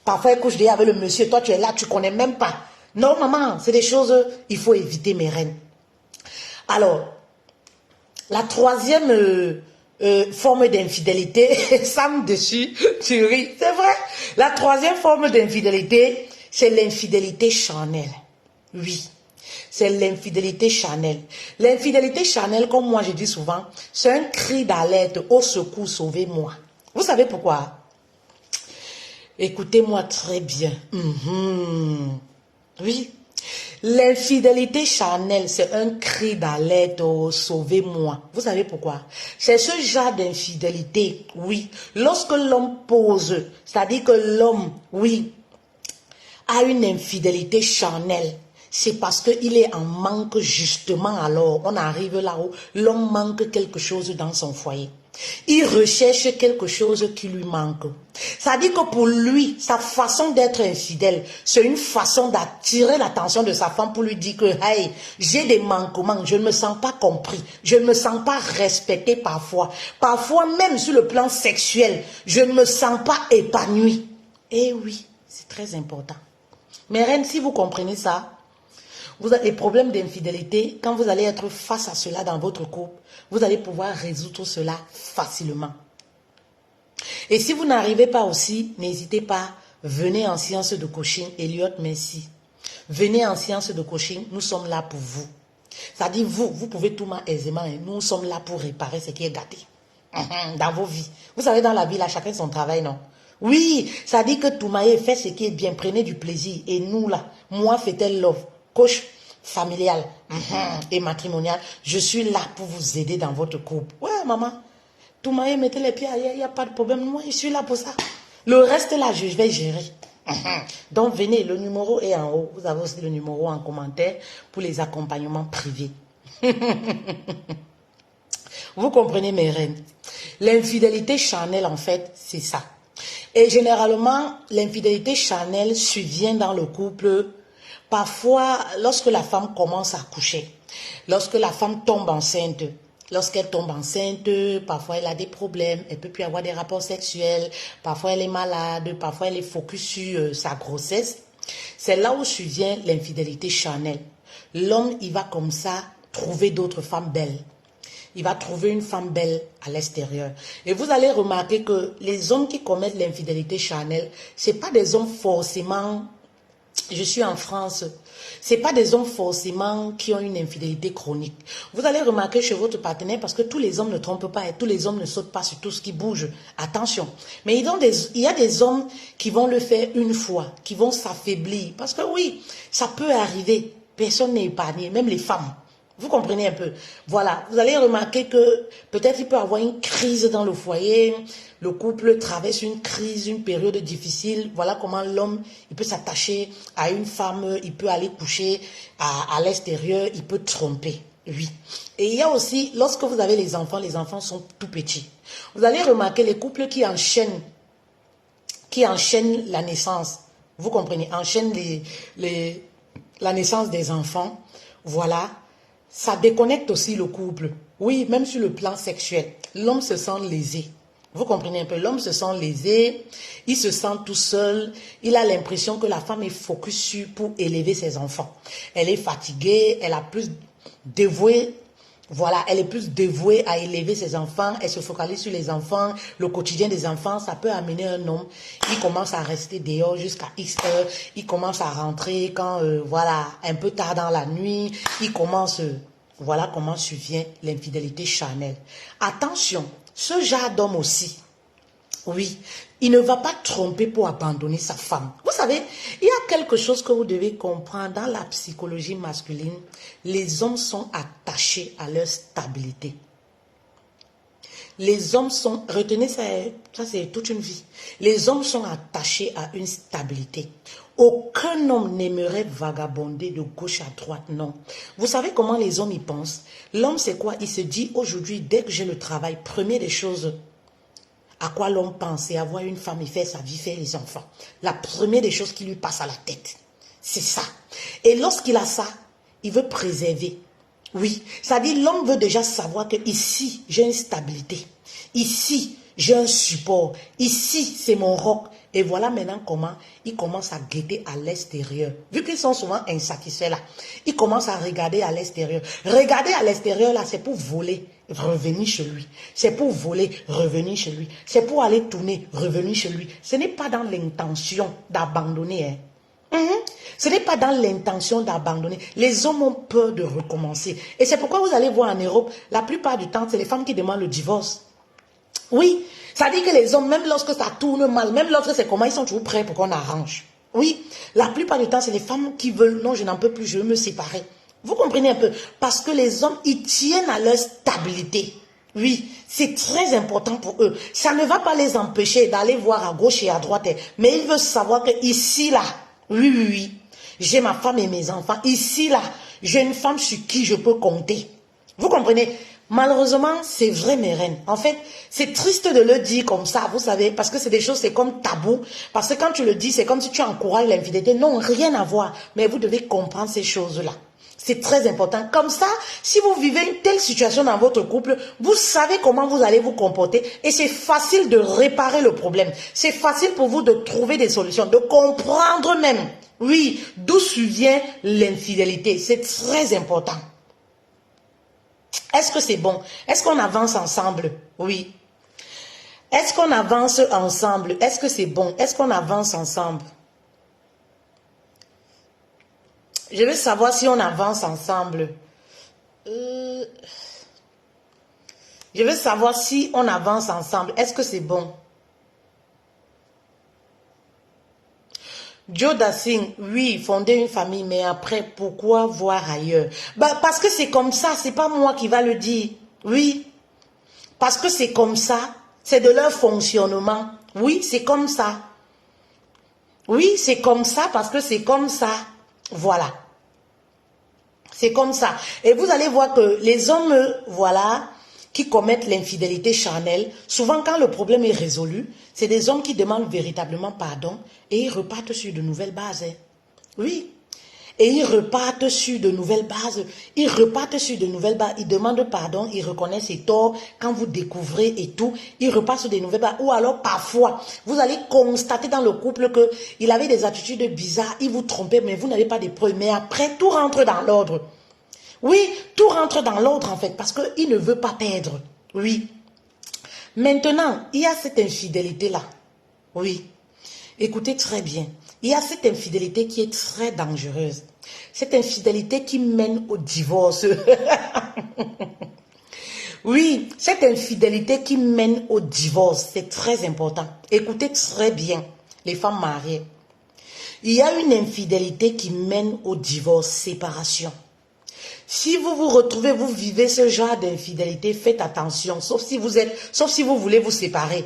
Parfois, elle couche déjà avec le monsieur. Toi, tu es là, tu ne connais même pas. Non, maman, c'est des choses, il faut éviter, mes reines. Alors, la troisième forme d'infidélité, Sam dessus, tu ris, c'est vrai. La troisième forme d'infidélité, c'est l'infidélité charnelle. Oui, c'est l'infidélité charnelle. L'infidélité charnelle, comme moi je dis souvent, c'est un cri d'alerte, au secours, sauvez-moi. Vous savez pourquoi? Écoutez-moi très bien. Oui. L'infidélité charnelle, c'est un cri d'alerte, oh, sauvez-moi. Vous savez pourquoi? C'est ce genre d'infidélité, oui. Lorsque l'homme pose, c'est-à-dire que l'homme, oui, a une infidélité charnelle, c'est parce qu'il est en manque justement. Alors, on arrive là où l'homme manque quelque chose dans son foyer. Il recherche quelque chose qui lui manque. Ça dit que pour lui, sa façon d'être infidèle, c'est une façon d'attirer l'attention de sa femme pour lui dire que hey, j'ai des manquements, je ne me sens pas compris, je ne me sens pas respecté parfois. Parfois même sur le plan sexuel, je ne me sens pas épanouie. Eh oui, c'est très important. Mes reines, si vous comprenez ça, vous avez des problèmes d'infidélité, quand vous allez être face à cela dans votre couple, vous allez pouvoir résoudre cela facilement. Et si vous n'arrivez pas aussi, n'hésitez pas, venez en séance de coaching, Elliot, merci. Venez en séance de coaching, nous sommes là pour vous. C'est-à-dire vous pouvez tout aisément, et nous sommes là pour réparer ce qui est gâté dans vos vies. Vous savez, dans la vie, là, chacun son travail, non? Oui, ça dit que Toumaï fait ce qui est bien, prenez du plaisir. Et nous, là, moi, Fetel Love, coach familial et matrimonial, je suis là pour vous aider dans votre couple. Ouais, maman, Toumaï, mettez les pieds ailleurs, il n'y a pas de problème. Moi, je suis là pour ça. Le reste, là, je vais gérer. Donc, venez, le numéro est en haut. Vous avez aussi le numéro en commentaire pour les accompagnements privés. Vous comprenez, mes reines? L'infidélité charnelle, en fait, c'est ça. Et généralement, l'infidélité charnelle survient dans le couple parfois lorsque la femme commence à coucher, lorsque la femme tombe enceinte. Lorsqu'elle tombe enceinte, parfois elle a des problèmes, elle peut plus avoir des rapports sexuels, parfois elle est malade, parfois elle est focus sur sa grossesse. C'est là où survient l'infidélité charnelle. L'homme, il va comme ça trouver d'autres femmes belles. Il va trouver une femme belle à l'extérieur. Et vous allez remarquer que les hommes qui commettent l'infidélité charnelle, ce n'est pas des hommes forcément, je suis en France, ce n'est pas des hommes forcément qui ont une infidélité chronique. Vous allez remarquer chez votre partenaire, parce que tous les hommes ne trompent pas et tous les hommes ne sautent pas sur tout ce qui bouge. Attention. Mais il y a des hommes qui vont le faire une fois, qui vont s'affaiblir. Parce que oui, ça peut arriver. Personne n'est épargné, même les femmes. Vous comprenez un peu? Voilà, vous allez remarquer que peut-être il peut y avoir une crise dans le foyer, le couple traverse une crise, une période difficile. Voilà comment l'homme, il peut s'attacher à une femme, il peut aller coucher à l'extérieur, il peut tromper. Oui. Et il y a aussi, lorsque vous avez les enfants sont tout petits. Vous allez remarquer les couples qui enchaînent la naissance. Vous comprenez? Enchaînent la naissance des enfants. Voilà. Ça déconnecte aussi le couple. Oui, même sur le plan sexuel. L'homme se sent lésé. Vous comprenez un peu? L'homme se sent lésé, il se sent tout seul, il a l'impression que la femme est focus sur pour élever ses enfants. Elle est fatiguée, elle a plus dévoué, voilà, elle est plus dévouée à élever ses enfants, elle se focalise sur les enfants, le quotidien des enfants, ça peut amener un homme, il commence à rester dehors jusqu'à X heures, il commence à rentrer quand, voilà, un peu tard dans la nuit, il commence, voilà comment survient l'infidélité charnelle. Attention, ce genre d'homme aussi, oui, il ne va pas tromper pour abandonner sa femme. Vous savez, il y a quelque chose que vous devez comprendre dans la psychologie masculine. Les hommes sont attachés à leur stabilité. Les hommes sont, retenez ça, ça c'est toute une vie. Les hommes sont attachés à une stabilité. Aucun homme n'aimerait vagabonder de gauche à droite, non. Vous savez comment les hommes y pensent? L'homme c'est quoi? Il se dit aujourd'hui, dès que j'ai le travail, première des choses, à quoi l'homme pense, c'est avoir une femme et faire sa vie, faire les enfants. La première des choses qui lui passe à la tête, c'est ça. Et lorsqu'il a ça, Il veut préserver. Oui, ça dit l'homme veut déjà savoir que ici, j'ai une stabilité. Ici, j'ai un support. Ici, c'est mon roc. Et voilà maintenant comment ils commencent à guetter à l'extérieur. Vu qu'ils sont souvent insatisfaits là, ils commencent à regarder à l'extérieur. Regarder à l'extérieur là, c'est pour voler, revenir chez lui. C'est pour voler, revenir chez lui. C'est pour aller tourner, revenir chez lui. Ce n'est pas dans l'intention d'abandonner. Hein. Ce n'est pas dans l'intention d'abandonner. Les hommes ont peur de recommencer. Et c'est pourquoi vous allez voir en Europe, la plupart du temps, c'est les femmes qui demandent le divorce. Oui, ça dit que les hommes, même lorsque ça tourne mal, même lorsque c'est comment, ils sont toujours prêts pour qu'on arrange. Oui, la plupart du temps, c'est les femmes qui veulent, non, je n'en peux plus, je veux me séparer. Vous comprenez un peu? Parce que les hommes, ils tiennent à leur stabilité. Oui, c'est très important pour eux. Ça ne va pas les empêcher d'aller voir à gauche et à droite, mais ils veulent savoir que ici, là, oui, j'ai ma femme et mes enfants. Ici, là, j'ai une femme sur qui je peux compter. Vous comprenez? Malheureusement, c'est vrai, mes reines. En fait, c'est triste de le dire comme ça, vous savez, parce que c'est des choses, c'est comme tabou. Parce que quand tu le dis, c'est comme si tu encourages l'infidélité. Non, rien à voir. Mais vous devez comprendre ces choses-là. C'est très important. Comme ça, si vous vivez une telle situation dans votre couple, vous savez comment vous allez vous comporter et c'est facile de réparer le problème. C'est facile pour vous de trouver des solutions, de comprendre même, oui, d'où survient l'infidélité. C'est très important. Est-ce que c'est bon? Est-ce qu'on avance ensemble? Oui. Est-ce qu'on avance ensemble? Est-ce que c'est bon? Est-ce qu'on avance ensemble? Je veux savoir si on avance ensemble. Je veux savoir si on avance ensemble. Est-ce que c'est bon? Joe Dassing, oui, fonder une famille, mais après, pourquoi voir ailleurs? Bah, parce que c'est comme ça, c'est pas moi qui va le dire. Oui, parce que c'est comme ça, c'est de leur fonctionnement. Oui, c'est comme ça. Oui, c'est comme ça parce que c'est comme ça. Voilà. C'est comme ça. Et vous allez voir que les hommes, voilà, qui commettent l'infidélité charnelle, souvent quand le problème est résolu, c'est des hommes qui demandent véritablement pardon et ils repartent sur de nouvelles bases. Hein. Oui. Et ils repartent sur de nouvelles bases. Ils repartent sur de nouvelles bases. Ils demandent pardon, ils reconnaissent ses torts. Quand vous découvrez et tout, ils repartent sur des nouvelles bases. Ou alors parfois, vous allez constater dans le couple qu'il avait des attitudes bizarres. Il vous trompait, mais vous n'avez pas de preuves. Mais après, tout rentre dans l'ordre. Oui, tout rentre dans l'ordre en fait, parce qu'il ne veut pas perdre. Oui. Maintenant, il y a cette infidélité-là. Oui. Écoutez très bien. Il y a cette infidélité qui est très dangereuse. Cette infidélité qui mène au divorce. Oui, cette infidélité qui mène au divorce, c'est très important. Écoutez très bien, les femmes mariées. Il y a une infidélité qui mène au divorce, séparation. Si vous vous retrouvez, vous vivez ce genre d'infidélité, faites attention, sauf si vous voulez vous séparer.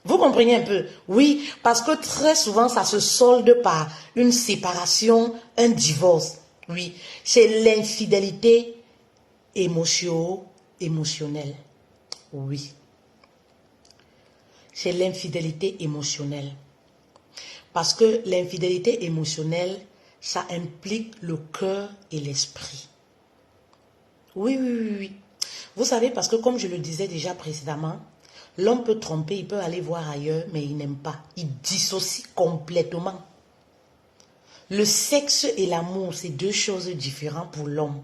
Vous comprenez un peu? Oui, parce que très souvent, ça se solde par une séparation, un divorce. Oui, c'est l'infidélité émotionnelle. Oui. C'est l'infidélité émotionnelle. Parce que l'infidélité émotionnelle, ça implique le cœur et l'esprit. Oui. Vous savez, parce que comme je le disais déjà précédemment, l'homme peut tromper, il peut aller voir ailleurs, mais il n'aime pas. Il dissocie complètement. Le sexe et l'amour, c'est deux choses différentes pour l'homme.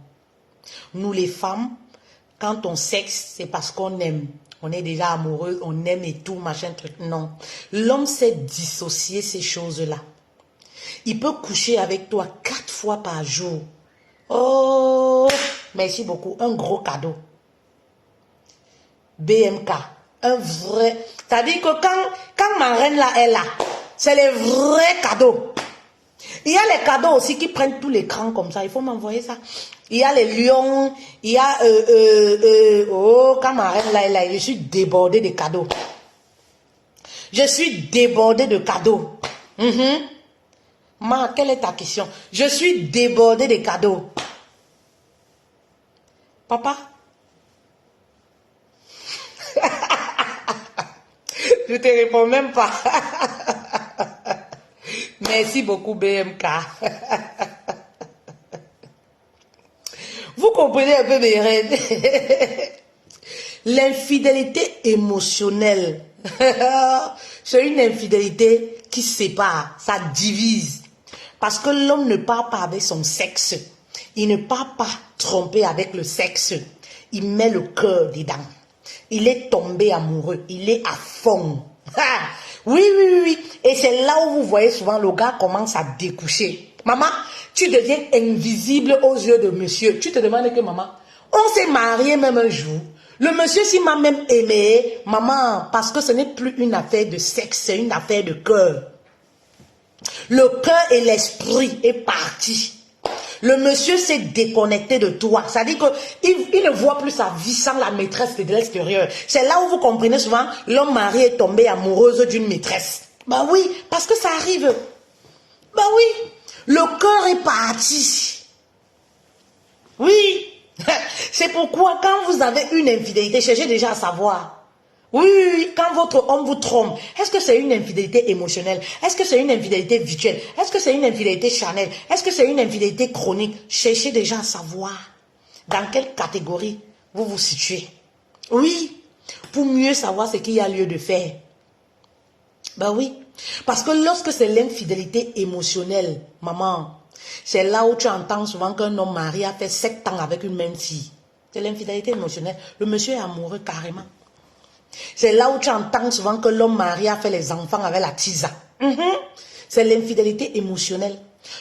Nous, les femmes, quand on sexe, c'est parce qu'on aime. On est déjà amoureux, on aime et tout, machin, truc. Non. L'homme sait dissocier ces choses-là. Il peut coucher avec toi 4 fois par jour. Oh, merci beaucoup. Un gros cadeau. BMK. Un vrai. C'est-à-dire que quand ma reine là est là, c'est les vrais cadeaux. Il y a les cadeaux aussi qui prennent tout l'écran comme ça. Il faut m'envoyer ça. Il y a les lions. Il y a... quand ma reine là est là, je suis débordée de cadeaux. Je suis débordée de cadeaux. Ma, quelle est ta question? Je suis débordée de cadeaux. Papa? Je te réponds même pas. Merci beaucoup, BMK. Vous comprenez un peu mes reines? L'infidélité émotionnelle, c'est une infidélité qui sépare, ça divise. Parce que l'homme ne part pas avec son sexe. Il ne part pas tromper avec le sexe. Il met le cœur dedans. Il est tombé amoureux. Il est à fond. Oui, oui, oui, oui. Et c'est là où vous voyez souvent le gars commence à découcher. Maman, tu deviens invisible aux yeux de monsieur. Tu te demandes que maman, on s'est marié même un jour. Le monsieur s'il m'a même aimé, maman, parce que ce n'est plus une affaire de sexe, c'est une affaire de cœur. Le cœur et l'esprit est parti. Le monsieur s'est déconnecté de toi. Ça dit qu'il ne voit plus sa vie sans la maîtresse de l'extérieur. C'est là où vous comprenez souvent, l'homme marié est tombé amoureuse d'une maîtresse. Bah oui, parce que ça arrive. Bah oui, le cœur est parti. Oui. C'est pourquoi quand vous avez une infidélité, cherchez déjà à savoir. Oui, oui, oui, quand votre homme vous trompe, est-ce que c'est une infidélité émotionnelle? Est-ce que c'est une infidélité virtuelle? Est-ce que c'est une infidélité charnelle? Est-ce que c'est une infidélité chronique? Cherchez déjà à savoir dans quelle catégorie vous vous situez. Oui, pour mieux savoir ce qu'il y a lieu de faire. Ben oui, parce que lorsque c'est l'infidélité émotionnelle, maman, c'est là où tu entends souvent qu'un homme marié a fait 7 ans avec une même fille. C'est l'infidélité émotionnelle. Le monsieur est amoureux carrément. C'est là où tu entends souvent que l'homme marié a fait les enfants avec la tisa. C'est l'infidélité émotionnelle.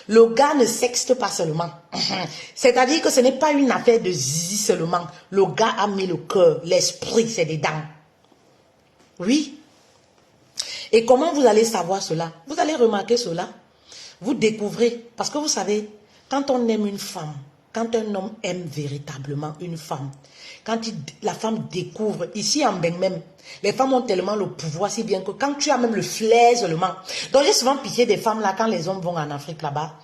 Le gars ne sexte pas seulement. C'est-à-dire que ce n'est pas une affaire de zizi seulement. Le gars a mis le cœur, l'esprit, c'est dedans. Oui. Et comment vous allez savoir cela? Vous allez remarquer cela. Vous découvrez, parce que vous savez, quand on aime une femme, quand un homme aime véritablement une femme, quand la femme découvre, ici en Ben même, les femmes ont tellement le pouvoir, si bien que quand tu as même le flair seulement. Donc j'ai souvent pitié des femmes là, quand les hommes vont en Afrique là-bas,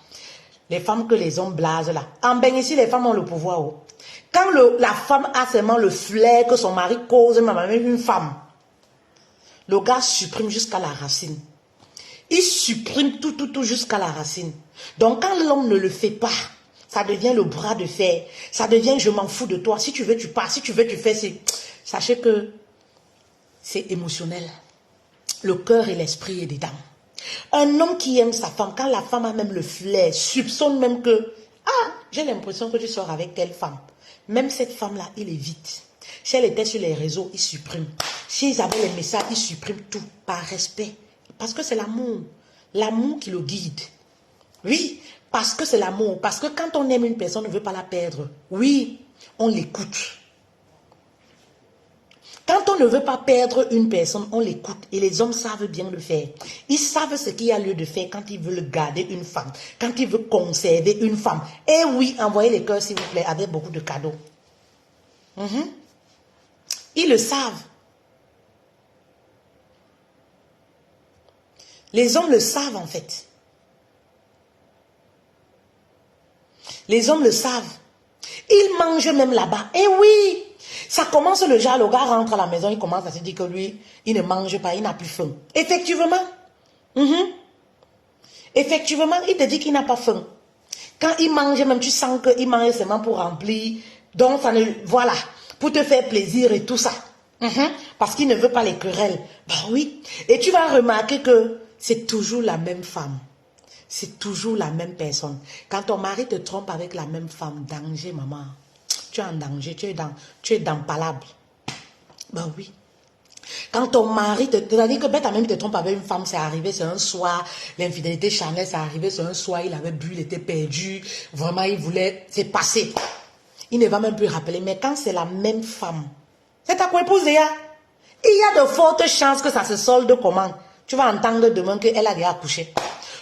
les femmes que les hommes blasent là. En Ben ici, les femmes ont le pouvoir. Oh. Quand la femme a seulement le flair que son mari cause, même une femme, le gars supprime jusqu'à la racine. Il supprime tout jusqu'à la racine. Donc quand l'homme ne le fait pas, ça devient le bras de fer. Ça devient je m'en fous de toi. Si tu veux, tu pars. Si tu veux, tu fais. Sachez que c'est émotionnel. Le cœur et l'esprit est dedans. Un homme qui aime sa femme, quand la femme a même le flair, soupçonne même que j'ai l'impression que tu sors avec telle femme. Même cette femme-là, il évite. Si elle était sur les réseaux, il supprime. S'ils avaient les messages, il supprime tout par respect. Parce que c'est l'amour. L'amour qui le guide. Oui, parce que c'est l'amour. Parce que quand on aime une personne, on ne veut pas la perdre. Oui, on l'écoute. Quand on ne veut pas perdre une personne, on l'écoute. Et les hommes savent bien le faire. Ils savent ce qu'il y a lieu de faire quand ils veulent garder une femme. Quand ils veulent conserver une femme. Et oui, envoyez les cœurs, s'il vous plaît, avec beaucoup de cadeaux. Ils le savent. Les hommes le savent en fait. Les hommes le savent. Ils mangent même là-bas. Et oui, ça commence le genre, le gars rentre à la maison, il commence à se dire que lui, il ne mange pas, il n'a plus faim. Effectivement. Effectivement, il te dit qu'il n'a pas faim. Quand il mange, même tu sens qu'il mange seulement pour remplir. Donc, ça ne, voilà, pour te faire plaisir et tout ça. Parce qu'il ne veut pas les querelles. Ben oui. Et tu vas remarquer que c'est toujours la même femme. C'est toujours la même personne. Quand ton mari te trompe avec la même femme, danger, maman. Tu es en danger, tu es dans palabre. Ben oui. Quand ton mari c'est-à-dire que ta même te trompe avec une femme, c'est arrivé, c'est un soir, l'infidélité charnelle, c'est arrivé, c'est un soir, il avait bu, il était perdu, vraiment, il voulait, c'est passé. Il ne va même plus rappeler, mais quand c'est la même femme, c'est ta co-épouse, il y a de fortes chances que ça se solde comment? Tu vas entendre demain qu'elle a déjà accouché.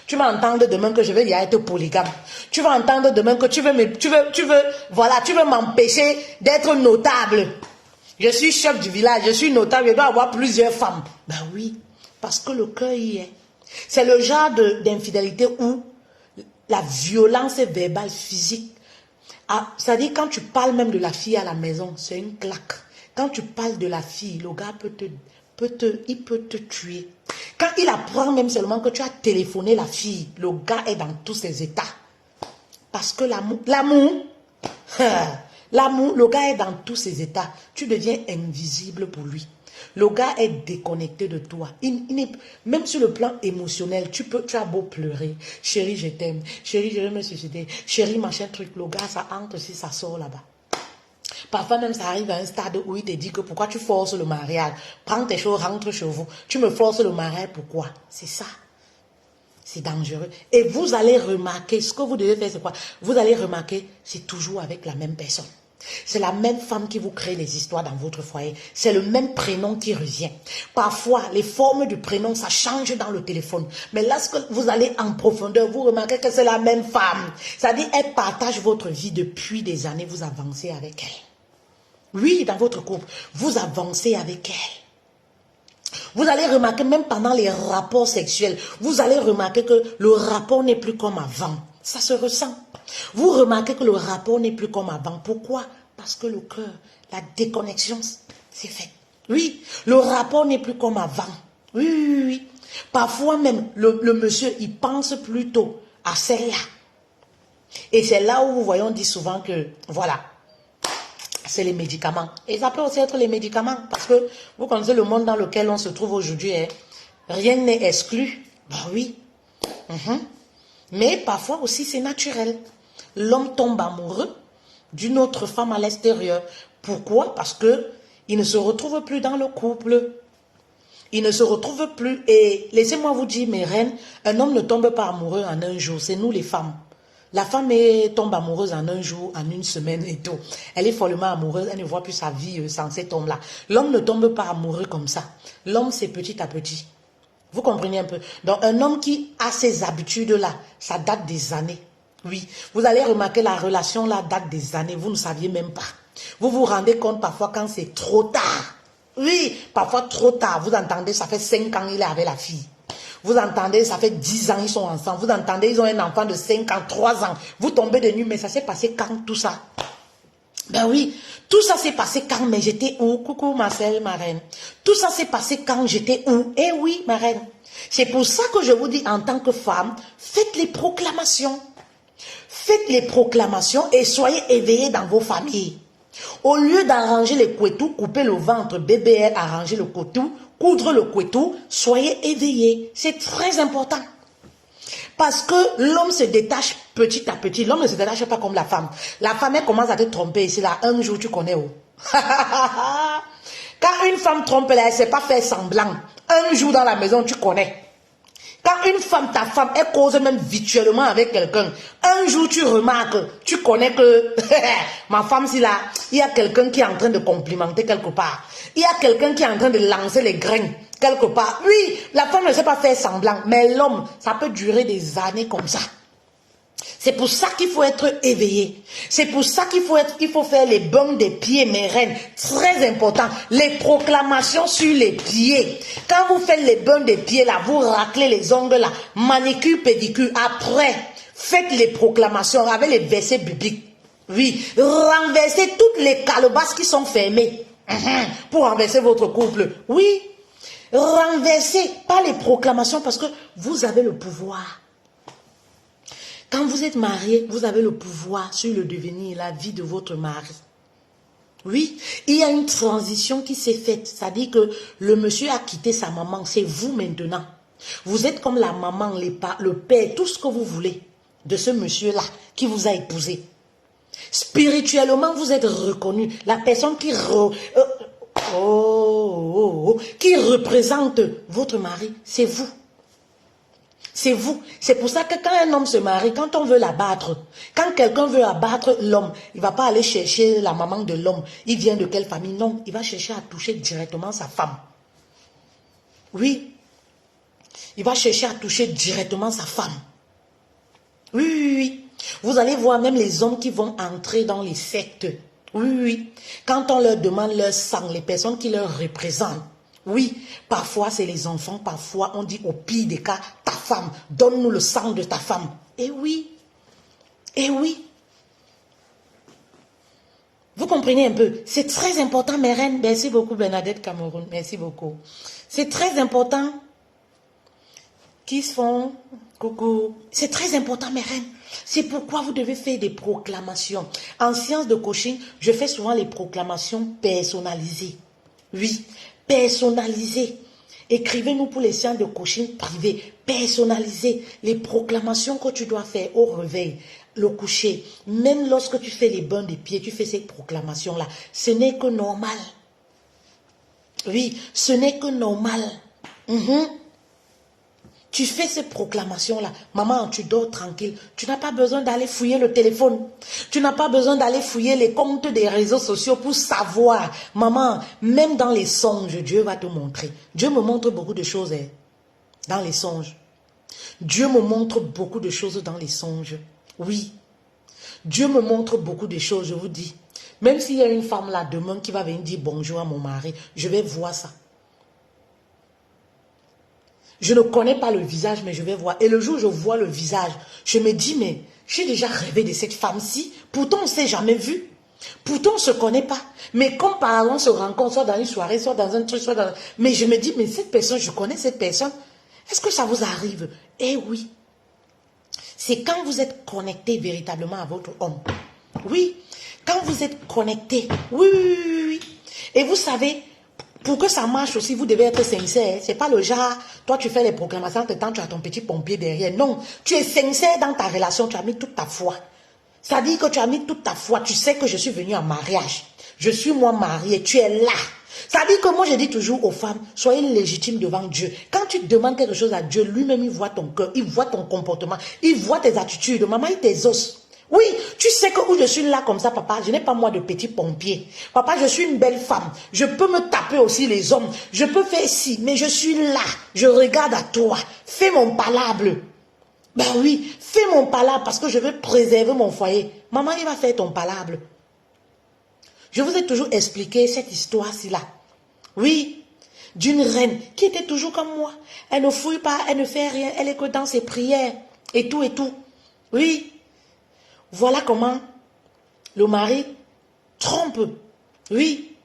Tu vas entendre demain que je vais y être polygame. Tu vas entendre demain que tu veux m'empêcher d'être notable. Je suis chef du village, je suis notable, je dois avoir plusieurs femmes. Ben oui, parce que le cœur y est. C'est le genre d'infidélité où la violence verbale, physique. C'est-à-dire quand tu parles même de la fille à la maison, c'est une claque. Quand tu parles de la fille, le gars il peut te tuer. Quand il apprend même seulement que tu as téléphoné la fille, le gars est dans tous ses états. Parce que l'amour, L'amour, le gars est dans tous ses états. Tu deviens invisible pour lui. Le gars est déconnecté de toi. Même sur le plan émotionnel, tu as beau pleurer. Chérie, je t'aime. Chérie, je veux me suicider. Chérie, machin truc. Le gars, ça entre si ça sort là-bas. Parfois même, ça arrive à un stade où il te dit que pourquoi tu forces le mariage. Prends tes choses, rentre chez vous. Tu me forces le mariage, pourquoi? C'est ça. C'est dangereux. Et vous allez remarquer, ce que vous devez faire, c'est quoi? Vous allez remarquer, c'est toujours avec la même personne. C'est la même femme qui vous crée les histoires dans votre foyer. C'est le même prénom qui revient. Parfois, les formes du prénom, ça change dans le téléphone. Mais lorsque vous allez en profondeur, vous remarquez que c'est la même femme. C'est-à-dire, elle partage votre vie depuis des années. Vous avancez avec elle. Oui, dans votre couple, vous avancez avec elle. Vous allez remarquer, même pendant les rapports sexuels, vous allez remarquer que le rapport n'est plus comme avant. Ça se ressent. Vous remarquez que le rapport n'est plus comme avant. Pourquoi? Parce que le cœur, la déconnexion, c'est fait. Oui, le rapport n'est plus comme avant. Oui, oui, oui. Parfois même, le monsieur, il pense plutôt à celle-là. Et c'est là où vous voyez, on dit souvent que, voilà, c'est les médicaments. Et ça peut aussi être les médicaments. Parce que vous connaissez le monde dans lequel on se trouve aujourd'hui. Hein? Rien n'est exclu. Ben oui. Mais parfois aussi, c'est naturel. L'homme tombe amoureux d'une autre femme à l'extérieur. Pourquoi? Parce que il ne se retrouve plus dans le couple. Il ne se retrouve plus. Et laissez-moi vous dire, mes reines, un homme ne tombe pas amoureux en un jour. C'est nous les femmes. La femme tombe amoureuse en un jour, en une semaine et tout. Elle est follement amoureuse, elle ne voit plus sa vie sans cet homme-là. L'homme ne tombe pas amoureux comme ça. L'homme, c'est petit à petit. Vous comprenez un peu? Donc, un homme qui a ces habitudes-là, ça date des années. Oui, vous allez remarquer la relation-là date des années, vous ne saviez même pas. Vous vous rendez compte parfois quand c'est trop tard. Oui, parfois trop tard. Vous entendez, ça fait 5 ans il est avec la fille. Vous entendez, ça fait 10 ans ils sont ensemble. Vous entendez, ils ont un enfant de 5 ans, 3 ans. Vous tombez de nuit, mais ça s'est passé quand tout ça? Ben oui, tout ça s'est passé quand, mais j'étais où? Coucou Marcel, ma reine. Tout ça s'est passé quand j'étais où? Eh oui, ma reine. C'est pour ça que je vous dis, en tant que femme, faites les proclamations. Faites les proclamations et soyez éveillés dans vos familles. Au lieu d'arranger les couetous, couper le ventre, bébé, arranger le couteau, coudre le couteau, soyez éveillés. C'est très important. Parce que l'homme se détache petit à petit. L'homme ne se détache pas comme la femme. La femme, elle commence à te tromper ici, là. Un jour, tu connais où? Quand une femme trompe, là, elle ne sait pas faire semblant. Un jour dans la maison, tu connais. Quand une femme, ta femme, elle cause même virtuellement avec quelqu'un. Un jour, tu remarques, tu connais que ma femme, si là, il y a quelqu'un qui est en train de complimenter quelque part. Il y a quelqu'un qui est en train de lancer les graines quelque part. Oui, la femme ne sait pas faire semblant, mais l'homme, ça peut durer des années comme ça. C'est pour ça qu'il faut être éveillé. C'est pour ça qu'il faut faire les baumes des pieds, mes reines. Très important. Les proclamations sur les pieds. Quand vous faites les baumes des pieds, là, vous raclez les ongles, là, manicure, pédicure. Après, faites les proclamations avec les versets bibliques. Oui, renversez toutes les calebasses qui sont fermées. Pour renverser votre couple. Oui, renversez, pas les proclamations, parce que vous avez le pouvoir. Quand vous êtes marié, vous avez le pouvoir sur le devenir, la vie de votre mari. Oui, il y a une transition qui s'est faite. C'est-à-dire que le monsieur a quitté sa maman, c'est vous maintenant. Vous êtes comme la maman, le père, tout ce que vous voulez de ce monsieur-là qui vous a épousé. Spirituellement, vous êtes reconnu. La personne qui représente votre mari, c'est vous. C'est vous. C'est pour ça que quand un homme se marie, quand on veut l'abattre, quand quelqu'un veut abattre l'homme, il ne va pas aller chercher la maman de l'homme. Il vient de quelle famille? Non, il va chercher à toucher directement sa femme. Oui. Il va chercher à toucher directement sa femme. Oui, oui, oui. Vous allez voir même les hommes qui vont entrer dans les sectes. Oui, oui. Quand on leur demande leur sang, les personnes qui leur représentent, oui, parfois c'est les enfants, parfois on dit au pire des cas, ta femme, donne-nous le sang de ta femme. Eh oui, eh oui. Vous comprenez un peu, c'est très important mes reines. Merci beaucoup Bernadette Cameroun, merci beaucoup. C'est très important. qui font... Coucou. C'est très important, mes reines. C'est pourquoi vous devez faire des proclamations. En sciences de coaching, je fais souvent les proclamations personnalisées. Oui, personnalisées. Écrivez-nous pour les séances de coaching privées, personnalisées. Les proclamations que tu dois faire au réveil, le coucher. Même lorsque tu fais les bains des pieds, tu fais ces proclamations-là. Ce n'est que normal. Oui, ce n'est que normal. Tu fais ces proclamations-là. Maman, tu dors tranquille. Tu n'as pas besoin d'aller fouiller le téléphone. Tu n'as pas besoin d'aller fouiller les comptes des réseaux sociaux pour savoir. Maman, même dans les songes, Dieu va te montrer. Dieu me montre beaucoup de choses dans les songes. Dieu me montre beaucoup de choses dans les songes. Oui. Dieu me montre beaucoup de choses, je vous dis. Même s'il y a une femme là demain qui va venir dire bonjour à mon mari, je vais voir ça. Je ne connais pas le visage, mais je vais voir. Et le jour où je vois le visage, je me dis, mais j'ai déjà rêvé de cette femme-ci. Pourtant, on ne s'est jamais vu. Pourtant, on ne se connaît pas. Mais comme par exemple, on se rencontre, soit dans une soirée, soit dans un truc, soit dans... Mais je me dis, mais cette personne, je connais cette personne. Est-ce que ça vous arrive? Eh oui. C'est quand vous êtes connecté véritablement à votre homme. Oui. Quand vous êtes connecté. Oui, oui, oui, oui. Et vous savez... Pour que ça marche aussi, vous devez être sincère. C'est pas le genre, toi tu fais les proclamations, tu as ton petit pompier derrière. Non, tu es sincère dans ta relation, tu as mis toute ta foi. Ça dit que tu as mis toute ta foi. Tu sais que je suis venue en mariage. Je suis moi mariée, tu es là. Ça dit que moi je dis toujours aux femmes, soyez légitimes devant Dieu. Quand tu demandes quelque chose à Dieu, lui-même il voit ton cœur, il voit ton comportement, il voit tes attitudes. Maman, il t'exauce. Oui, tu sais que où je suis là comme ça, papa, je n'ai pas moi de petit pompier. Papa, je suis une belle femme. Je peux me taper aussi les hommes. Je peux faire ci, mais je suis là. Je regarde à toi. Fais mon palabre. Ben oui, fais mon palabre parce que je veux préserver mon foyer. Maman, il va faire ton palabre. Je vous ai toujours expliqué cette histoire-ci là. Oui, d'une reine qui était toujours comme moi. Elle ne fouille pas, elle ne fait rien. Elle est que dans ses prières et tout et tout. Oui. Voilà comment le mari trompe, oui,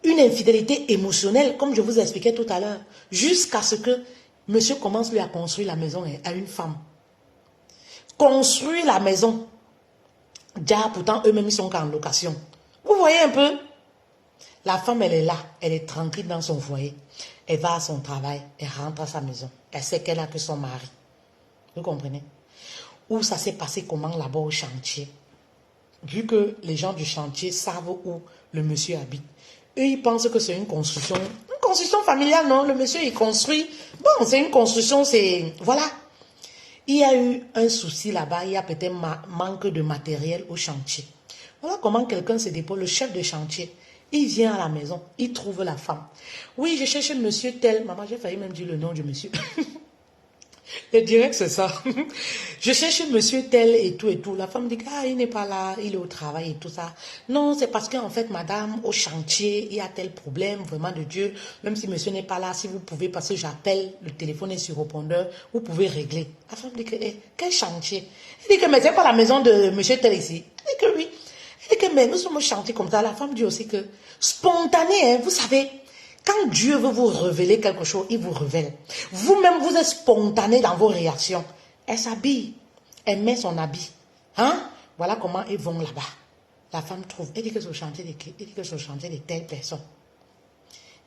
une infidélité émotionnelle, comme je vous expliquais tout à l'heure, jusqu'à ce que monsieur commence lui à construire la maison à une femme. Construire la maison. Déjà, pourtant, eux-mêmes, ils sont qu'en location. Vous voyez un peu? La femme, elle est là, elle est tranquille dans son foyer. Elle va à son travail, elle rentre à sa maison. Elle sait qu'elle n'a que son mari. Vous comprenez? Où ça s'est passé comment là-bas au chantier. Vu que les gens du chantier savent où le monsieur habite. Eux, ils pensent que c'est une construction familiale, non? Le monsieur, il construit. Bon, c'est une construction, c'est... Voilà. Il y a eu un souci là-bas, il y a peut-être manque de matériel au chantier. Voilà comment quelqu'un se dépose, le chef de chantier. Il vient à la maison, il trouve la femme. Oui, je cherche monsieur tel. Maman, j'ai failli même dire le nom du monsieur. Et direct, c'est ça. Je cherche monsieur tel et tout et tout. La femme dit, ah, il n'est pas là, il est au travail et tout ça. Non, c'est parce qu'en fait, madame, au chantier, il y a tel problème, vraiment de Dieu. Même si monsieur n'est pas là, si vous pouvez, parce que j'appelle, le téléphone est sur répondeur, vous pouvez régler. La femme dit que, quel chantier? Elle dit que, mais c'est pas la maison de monsieur tel ici. Elle dit que oui. Elle dit que, mais nous sommes au chantier comme ça. La femme dit aussi que, spontané, hein, vous savez, quand Dieu veut vous révéler quelque chose, il vous révèle. Vous-même, vous êtes spontané dans vos réactions. Elle s'habille. Elle met son habit. Hein? Voilà comment ils vont là-bas. La femme trouve. Elle dit que c'est au chantier de qui? Elle dit que c'est au chantier de telle personne.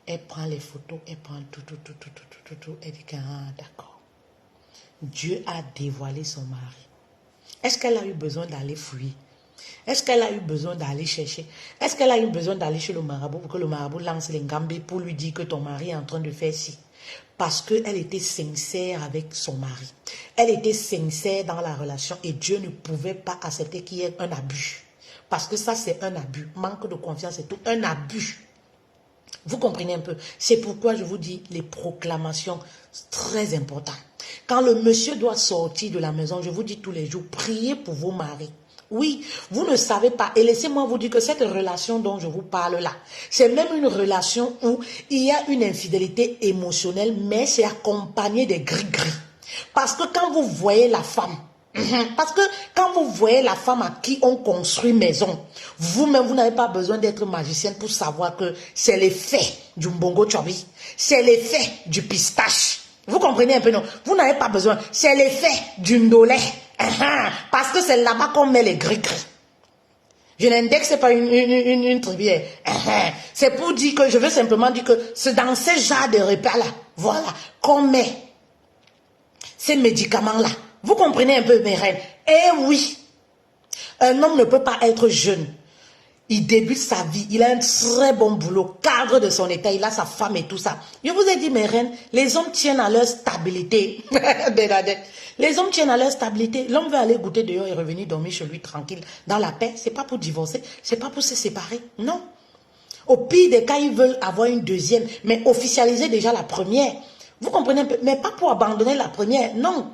Elle prend les photos. Elle prend tout. Elle dit que, ah, d'accord. Dieu a dévoilé son mari. Est-ce qu'elle a eu besoin d'aller fouiller? Est-ce qu'elle a eu besoin d'aller chercher? Est-ce qu'elle a eu besoin d'aller chez le marabout pour que le marabout lance les ngambés pour lui dire que ton mari est en train de faire ci? Parce qu'elle était sincère avec son mari. Elle était sincère dans la relation et Dieu ne pouvait pas accepter qu'il y ait un abus. Parce que ça, c'est un abus. Manque de confiance et tout. Un abus. Vous comprenez un peu? C'est pourquoi je vous dis les proclamations, très important. Quand le monsieur doit sortir de la maison, je vous dis tous les jours, priez pour vos maris. Oui, vous ne savez pas. Et laissez-moi vous dire que cette relation dont je vous parle là, c'est même une relation où il y a une infidélité émotionnelle, mais c'est accompagné des gris-gris. Parce que quand vous voyez la femme, à qui on construit maison, vous-même, vous n'avez pas besoin d'être magicienne pour savoir que c'est l'effet du mbongo chobi, c'est l'effet du pistache. Vous comprenez un peu, non? Vous n'avez pas besoin. C'est l'effet d'une dolée. Parce que c'est là-bas qu'on met les gris-gris. Je n'indexe pas une trivière. C'est pour dire que, je veux simplement dire que c'est dans ces genres de repas-là, voilà, qu'on met ces médicaments-là. Vous comprenez un peu, mes reines? Eh oui, un homme ne peut pas être jeune. Il débute sa vie, il a un très bon boulot, cadre de son état, il a sa femme et tout ça. Je vous ai dit, mes reines, les hommes tiennent à leur stabilité. Les hommes tiennent à leur stabilité. L'homme veut aller goûter dehors et revenir dormir chez lui tranquille, dans la paix. C'est pas pour divorcer, c'est pas pour se séparer, non. Au pire des cas, ils veulent avoir une deuxième, mais officialiser déjà la première. Vous comprenez un peu? Mais pas pour abandonner la première, non.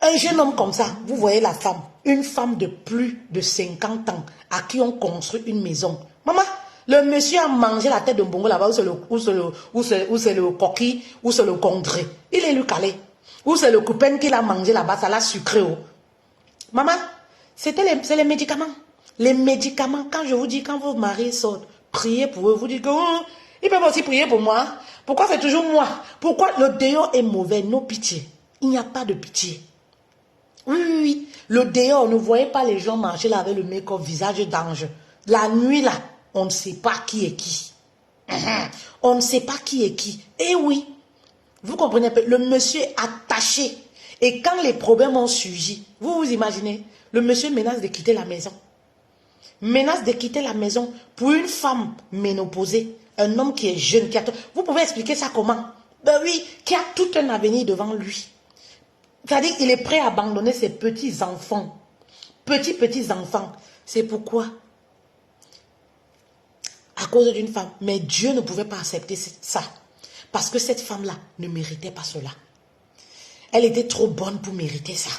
Un jeune homme comme ça, vous voyez la femme, une femme de plus de 50 ans, à qui on construit une maison. Maman, le monsieur a mangé la tête de bongo là-bas, ou c'est le coquille, ou c'est le congrès. Il est lui calé. Ou c'est le copain qu'il a mangé là-bas, ça l'a sucré. Oh. Maman, c'est les médicaments. Les médicaments, quand je vous dis, quand vos maris sortent, priez pour eux, vous dites que ils peuvent aussi prier pour moi. Pourquoi c'est toujours moi? Pourquoi le dehors est mauvais? Non pitié. Il n'y a pas de pitié. Oui, oui, oui. Le dehors, ne voyez pas les gens marcher là avec le make-up, visage d'ange. La nuit là, on ne sait pas qui est qui. On ne sait pas qui est qui. Eh oui. Vous comprenez un peu? Le monsieur est attaché. Et quand les problèmes ont surgi, vous vous imaginez, le monsieur menace de quitter la maison. Menace de quitter la maison pour une femme ménopausée, un homme qui est jeune, qui a... Vous pouvez expliquer ça comment? Ben oui, qui a tout un avenir devant lui. C'est-à-dire qu'il est prêt à abandonner ses petits-enfants. Petits-enfants. C'est pourquoi? À cause d'une femme. Mais Dieu ne pouvait pas accepter ça. Parce que cette femme-là ne méritait pas cela. Elle était trop bonne pour mériter ça.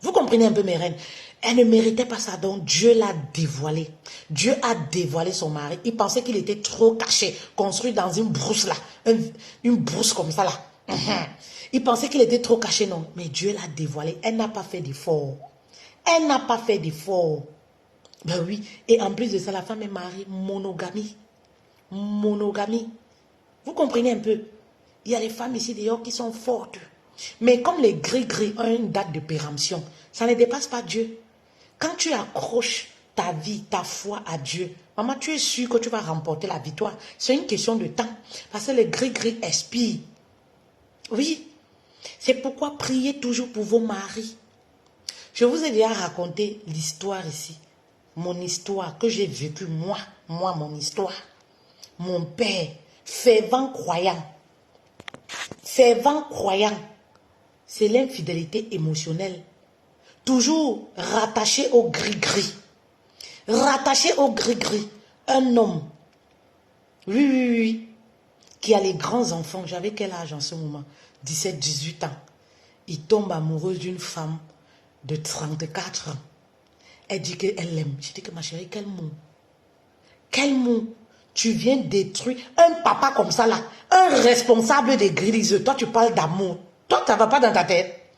Vous comprenez un peu, mes reines? Elle ne méritait pas ça, donc Dieu l'a dévoilé. Dieu a dévoilé son mari. Il pensait qu'il était trop caché, construit dans une brousse là. Une brousse comme ça là. Il pensait qu'il était trop caché, non. Mais Dieu l'a dévoilé. Elle n'a pas fait d'effort. Elle n'a pas fait d'effort. Ben oui. Et en plus de ça, la femme est mariée. Monogamie. Monogamie. Vous comprenez un peu? Il y a des femmes ici d'ailleurs qui sont fortes. Mais comme les gris-gris ont une date de péremption, ça ne dépasse pas Dieu. Quand tu accroches ta vie, ta foi à Dieu, maman, tu es sûr que tu vas remporter la victoire. C'est une question de temps. Parce que les gris-gris expirent. Oui. C'est pourquoi priez toujours pour vos maris. Je vous ai déjà raconté l'histoire ici. Mon histoire que j'ai vécue, moi, mon histoire. Mon père, fervent croyant. Fervent croyant. C'est l'infidélité émotionnelle. Toujours rattaché au gris-gris. Rattaché au gris-gris. Un homme. Oui, oui, oui. Qui a les grands enfants. J'avais quel âge en ce moment? 17, 18 ans. Il tombe amoureux d'une femme de 34 ans. Elle dit qu'elle l'aime. Je dis que ma chérie, quel mot? Quel mot? Tu viens détruire un papa comme ça là. Un responsable d'église. Toi, tu parles d'amour. Toi, ça ne va pas dans ta tête.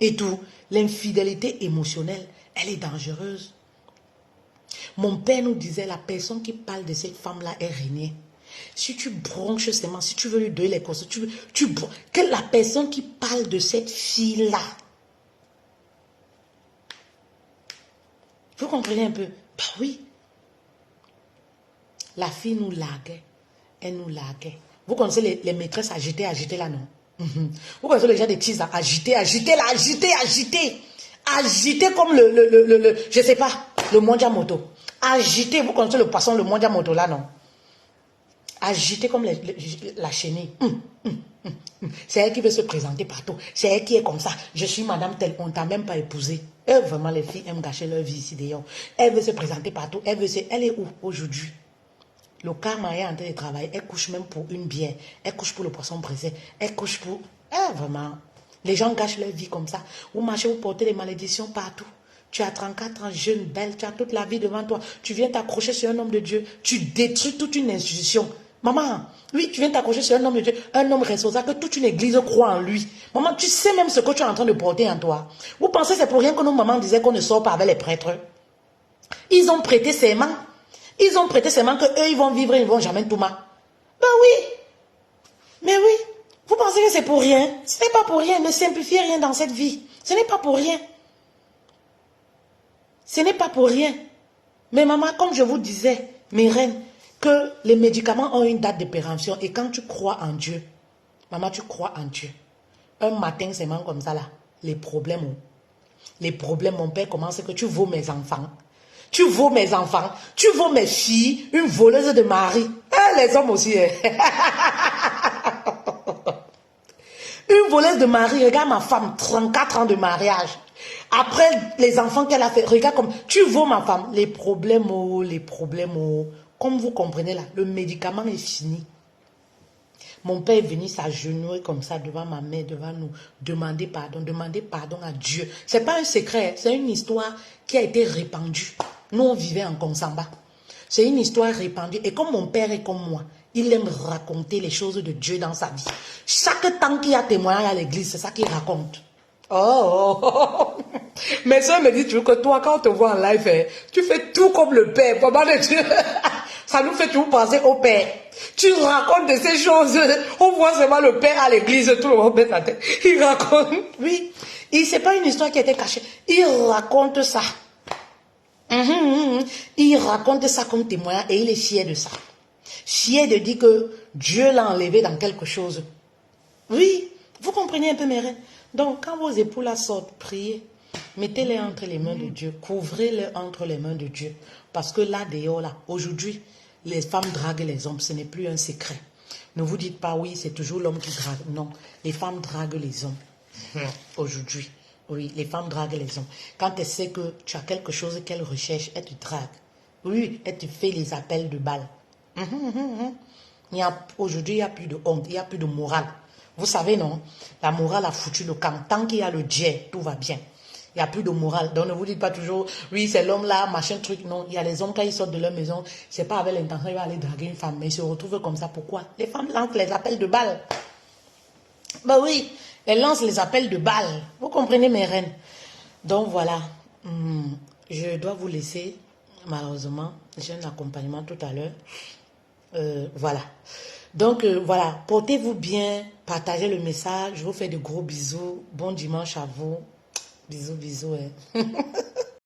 Et tout. L'infidélité émotionnelle, elle est dangereuse. Mon père nous disait, la personne qui parle de cette femme-là est régnée. Si tu bronches seulement, si tu veux lui donner les conseils, que la personne qui parle de cette fille-là, vous comprenez un peu? Ben oui. La fille nous larguait. Elle nous larguait. Vous connaissez les maîtresses agitées là, non? Vous connaissez les gens des petits agiter comme je sais pas, le mondiamoto. Agité, vous connaissez le poisson, le mondiamoto là, non? Agité comme la chenille. C'est elle qui veut se présenter partout. C'est elle qui est comme ça. Je suis madame telle, on ne t'a même pas épousée. Vraiment, les filles aiment gâcher leur vie ici d'ailleurs. Elle veut se présenter partout. Elle est où aujourd'hui? Le karma est en train de travailler. Elle couche même pour une bière. Elle couche pour le poisson brisé. Elle couche pour... vraiment. Les gens gâchent leur vie comme ça. Vous marchez, vous portez des malédictions partout. Tu as 34 ans, jeune, belle. Tu as toute la vie devant toi. Tu viens t'accrocher sur un homme de Dieu. Tu détruis toute une institution. Maman, oui, tu viens t'accrocher sur un homme de Dieu. Un homme responsable, que toute une église croit en lui. Maman, tu sais même ce que tu es en train de porter en toi. Vous pensez que c'est pour rien que nos mamans disaient qu'on ne sort pas avec les prêtres? Ils ont prêté serment. Ils ont prêté serment qu'eux, ils vont vivre, ils ne vont jamais tout mal. Ben oui. Mais oui. Vous pensez que c'est pour rien? Ce n'est pas pour rien. Ne simplifiez rien dans cette vie. Ce n'est pas pour rien. Ce n'est pas pour rien. Mais maman, comme je vous disais, mes reines, que les médicaments ont une date de péremption et quand tu crois en Dieu, maman, tu crois en Dieu. Un matin, c'est même comme ça là. Les problèmes, mon père commence que tu vaux mes enfants. Tu vaux mes enfants. Tu vaux mes filles, une voleuse de mari. Les hommes aussi. Hein. Une voleuse de mari, regarde ma femme, 34 ans de mariage. Après les enfants qu'elle a fait, regarde comme, tu vaux ma femme. Les problèmes, comme vous comprenez là, le médicament est fini. Mon père est venu s'agenouiller comme ça devant ma mère, devant nous, demander pardon à Dieu. C'est pas un secret, c'est une histoire qui a été répandue. Nous, on vivait en Konsamba. C'est une histoire répandue. Et comme mon père est comme moi, il aime raconter les choses de Dieu dans sa vie. Chaque temps qu'il y a témoignage à l'église, c'est ça qu'il raconte. Oh. Mes soeurs me disent toujours que toi, quand on te voit en live, tu fais tout comme le père. Ça nous fait toujours penser au père. Tu racontes de ces choses. On voit seulement le père à l'église, tout le monde met la tête. Il raconte. Oui. C'est pas une histoire qui a été cachée. Il raconte ça. Il raconte ça comme témoin et il est fier de ça. Fier de dire que Dieu l'a enlevé dans quelque chose. Oui, vous comprenez un peu mes reines. Donc, quand vos époux là sortent, priez. Mettez-les entre les mains de Dieu. Couvrez-les entre les mains de Dieu. Parce que là, dehors, là, aujourd'hui, les femmes draguent les hommes. Ce n'est plus un secret. Ne vous dites pas, oui, c'est toujours l'homme qui drague. Non, les femmes draguent les hommes. Aujourd'hui. Oui, les femmes draguent les hommes. Quand elle sait que tu as quelque chose qu'elle recherche, elle te drague. Oui, elle te fait les appels de balles. Aujourd'hui, il n'y a plus de honte, il n'y a plus de morale. Vous savez, non? La morale a foutu le camp. Tant qu'il y a le Dieu, tout va bien. Il n'y a plus de morale. Donc, ne vous dites pas toujours, oui, c'est l'homme là, machin, truc. Non, il y a les hommes, quand ils sortent de leur maison, c'est pas avec l'intention, ils vont aller draguer une femme, mais ils se retrouvent comme ça. Pourquoi? Les femmes lancent les appels de balles. Ben oui, elles lancent les appels de balles. Vous comprenez, mes reines? Donc, voilà. Je dois vous laisser, malheureusement. J'ai un accompagnement tout à l'heure. Voilà. Donc, voilà. Portez-vous bien. Partagez le message. Je vous fais de gros bisous. Bon dimanche à vous. Bisous, bisous. Hein.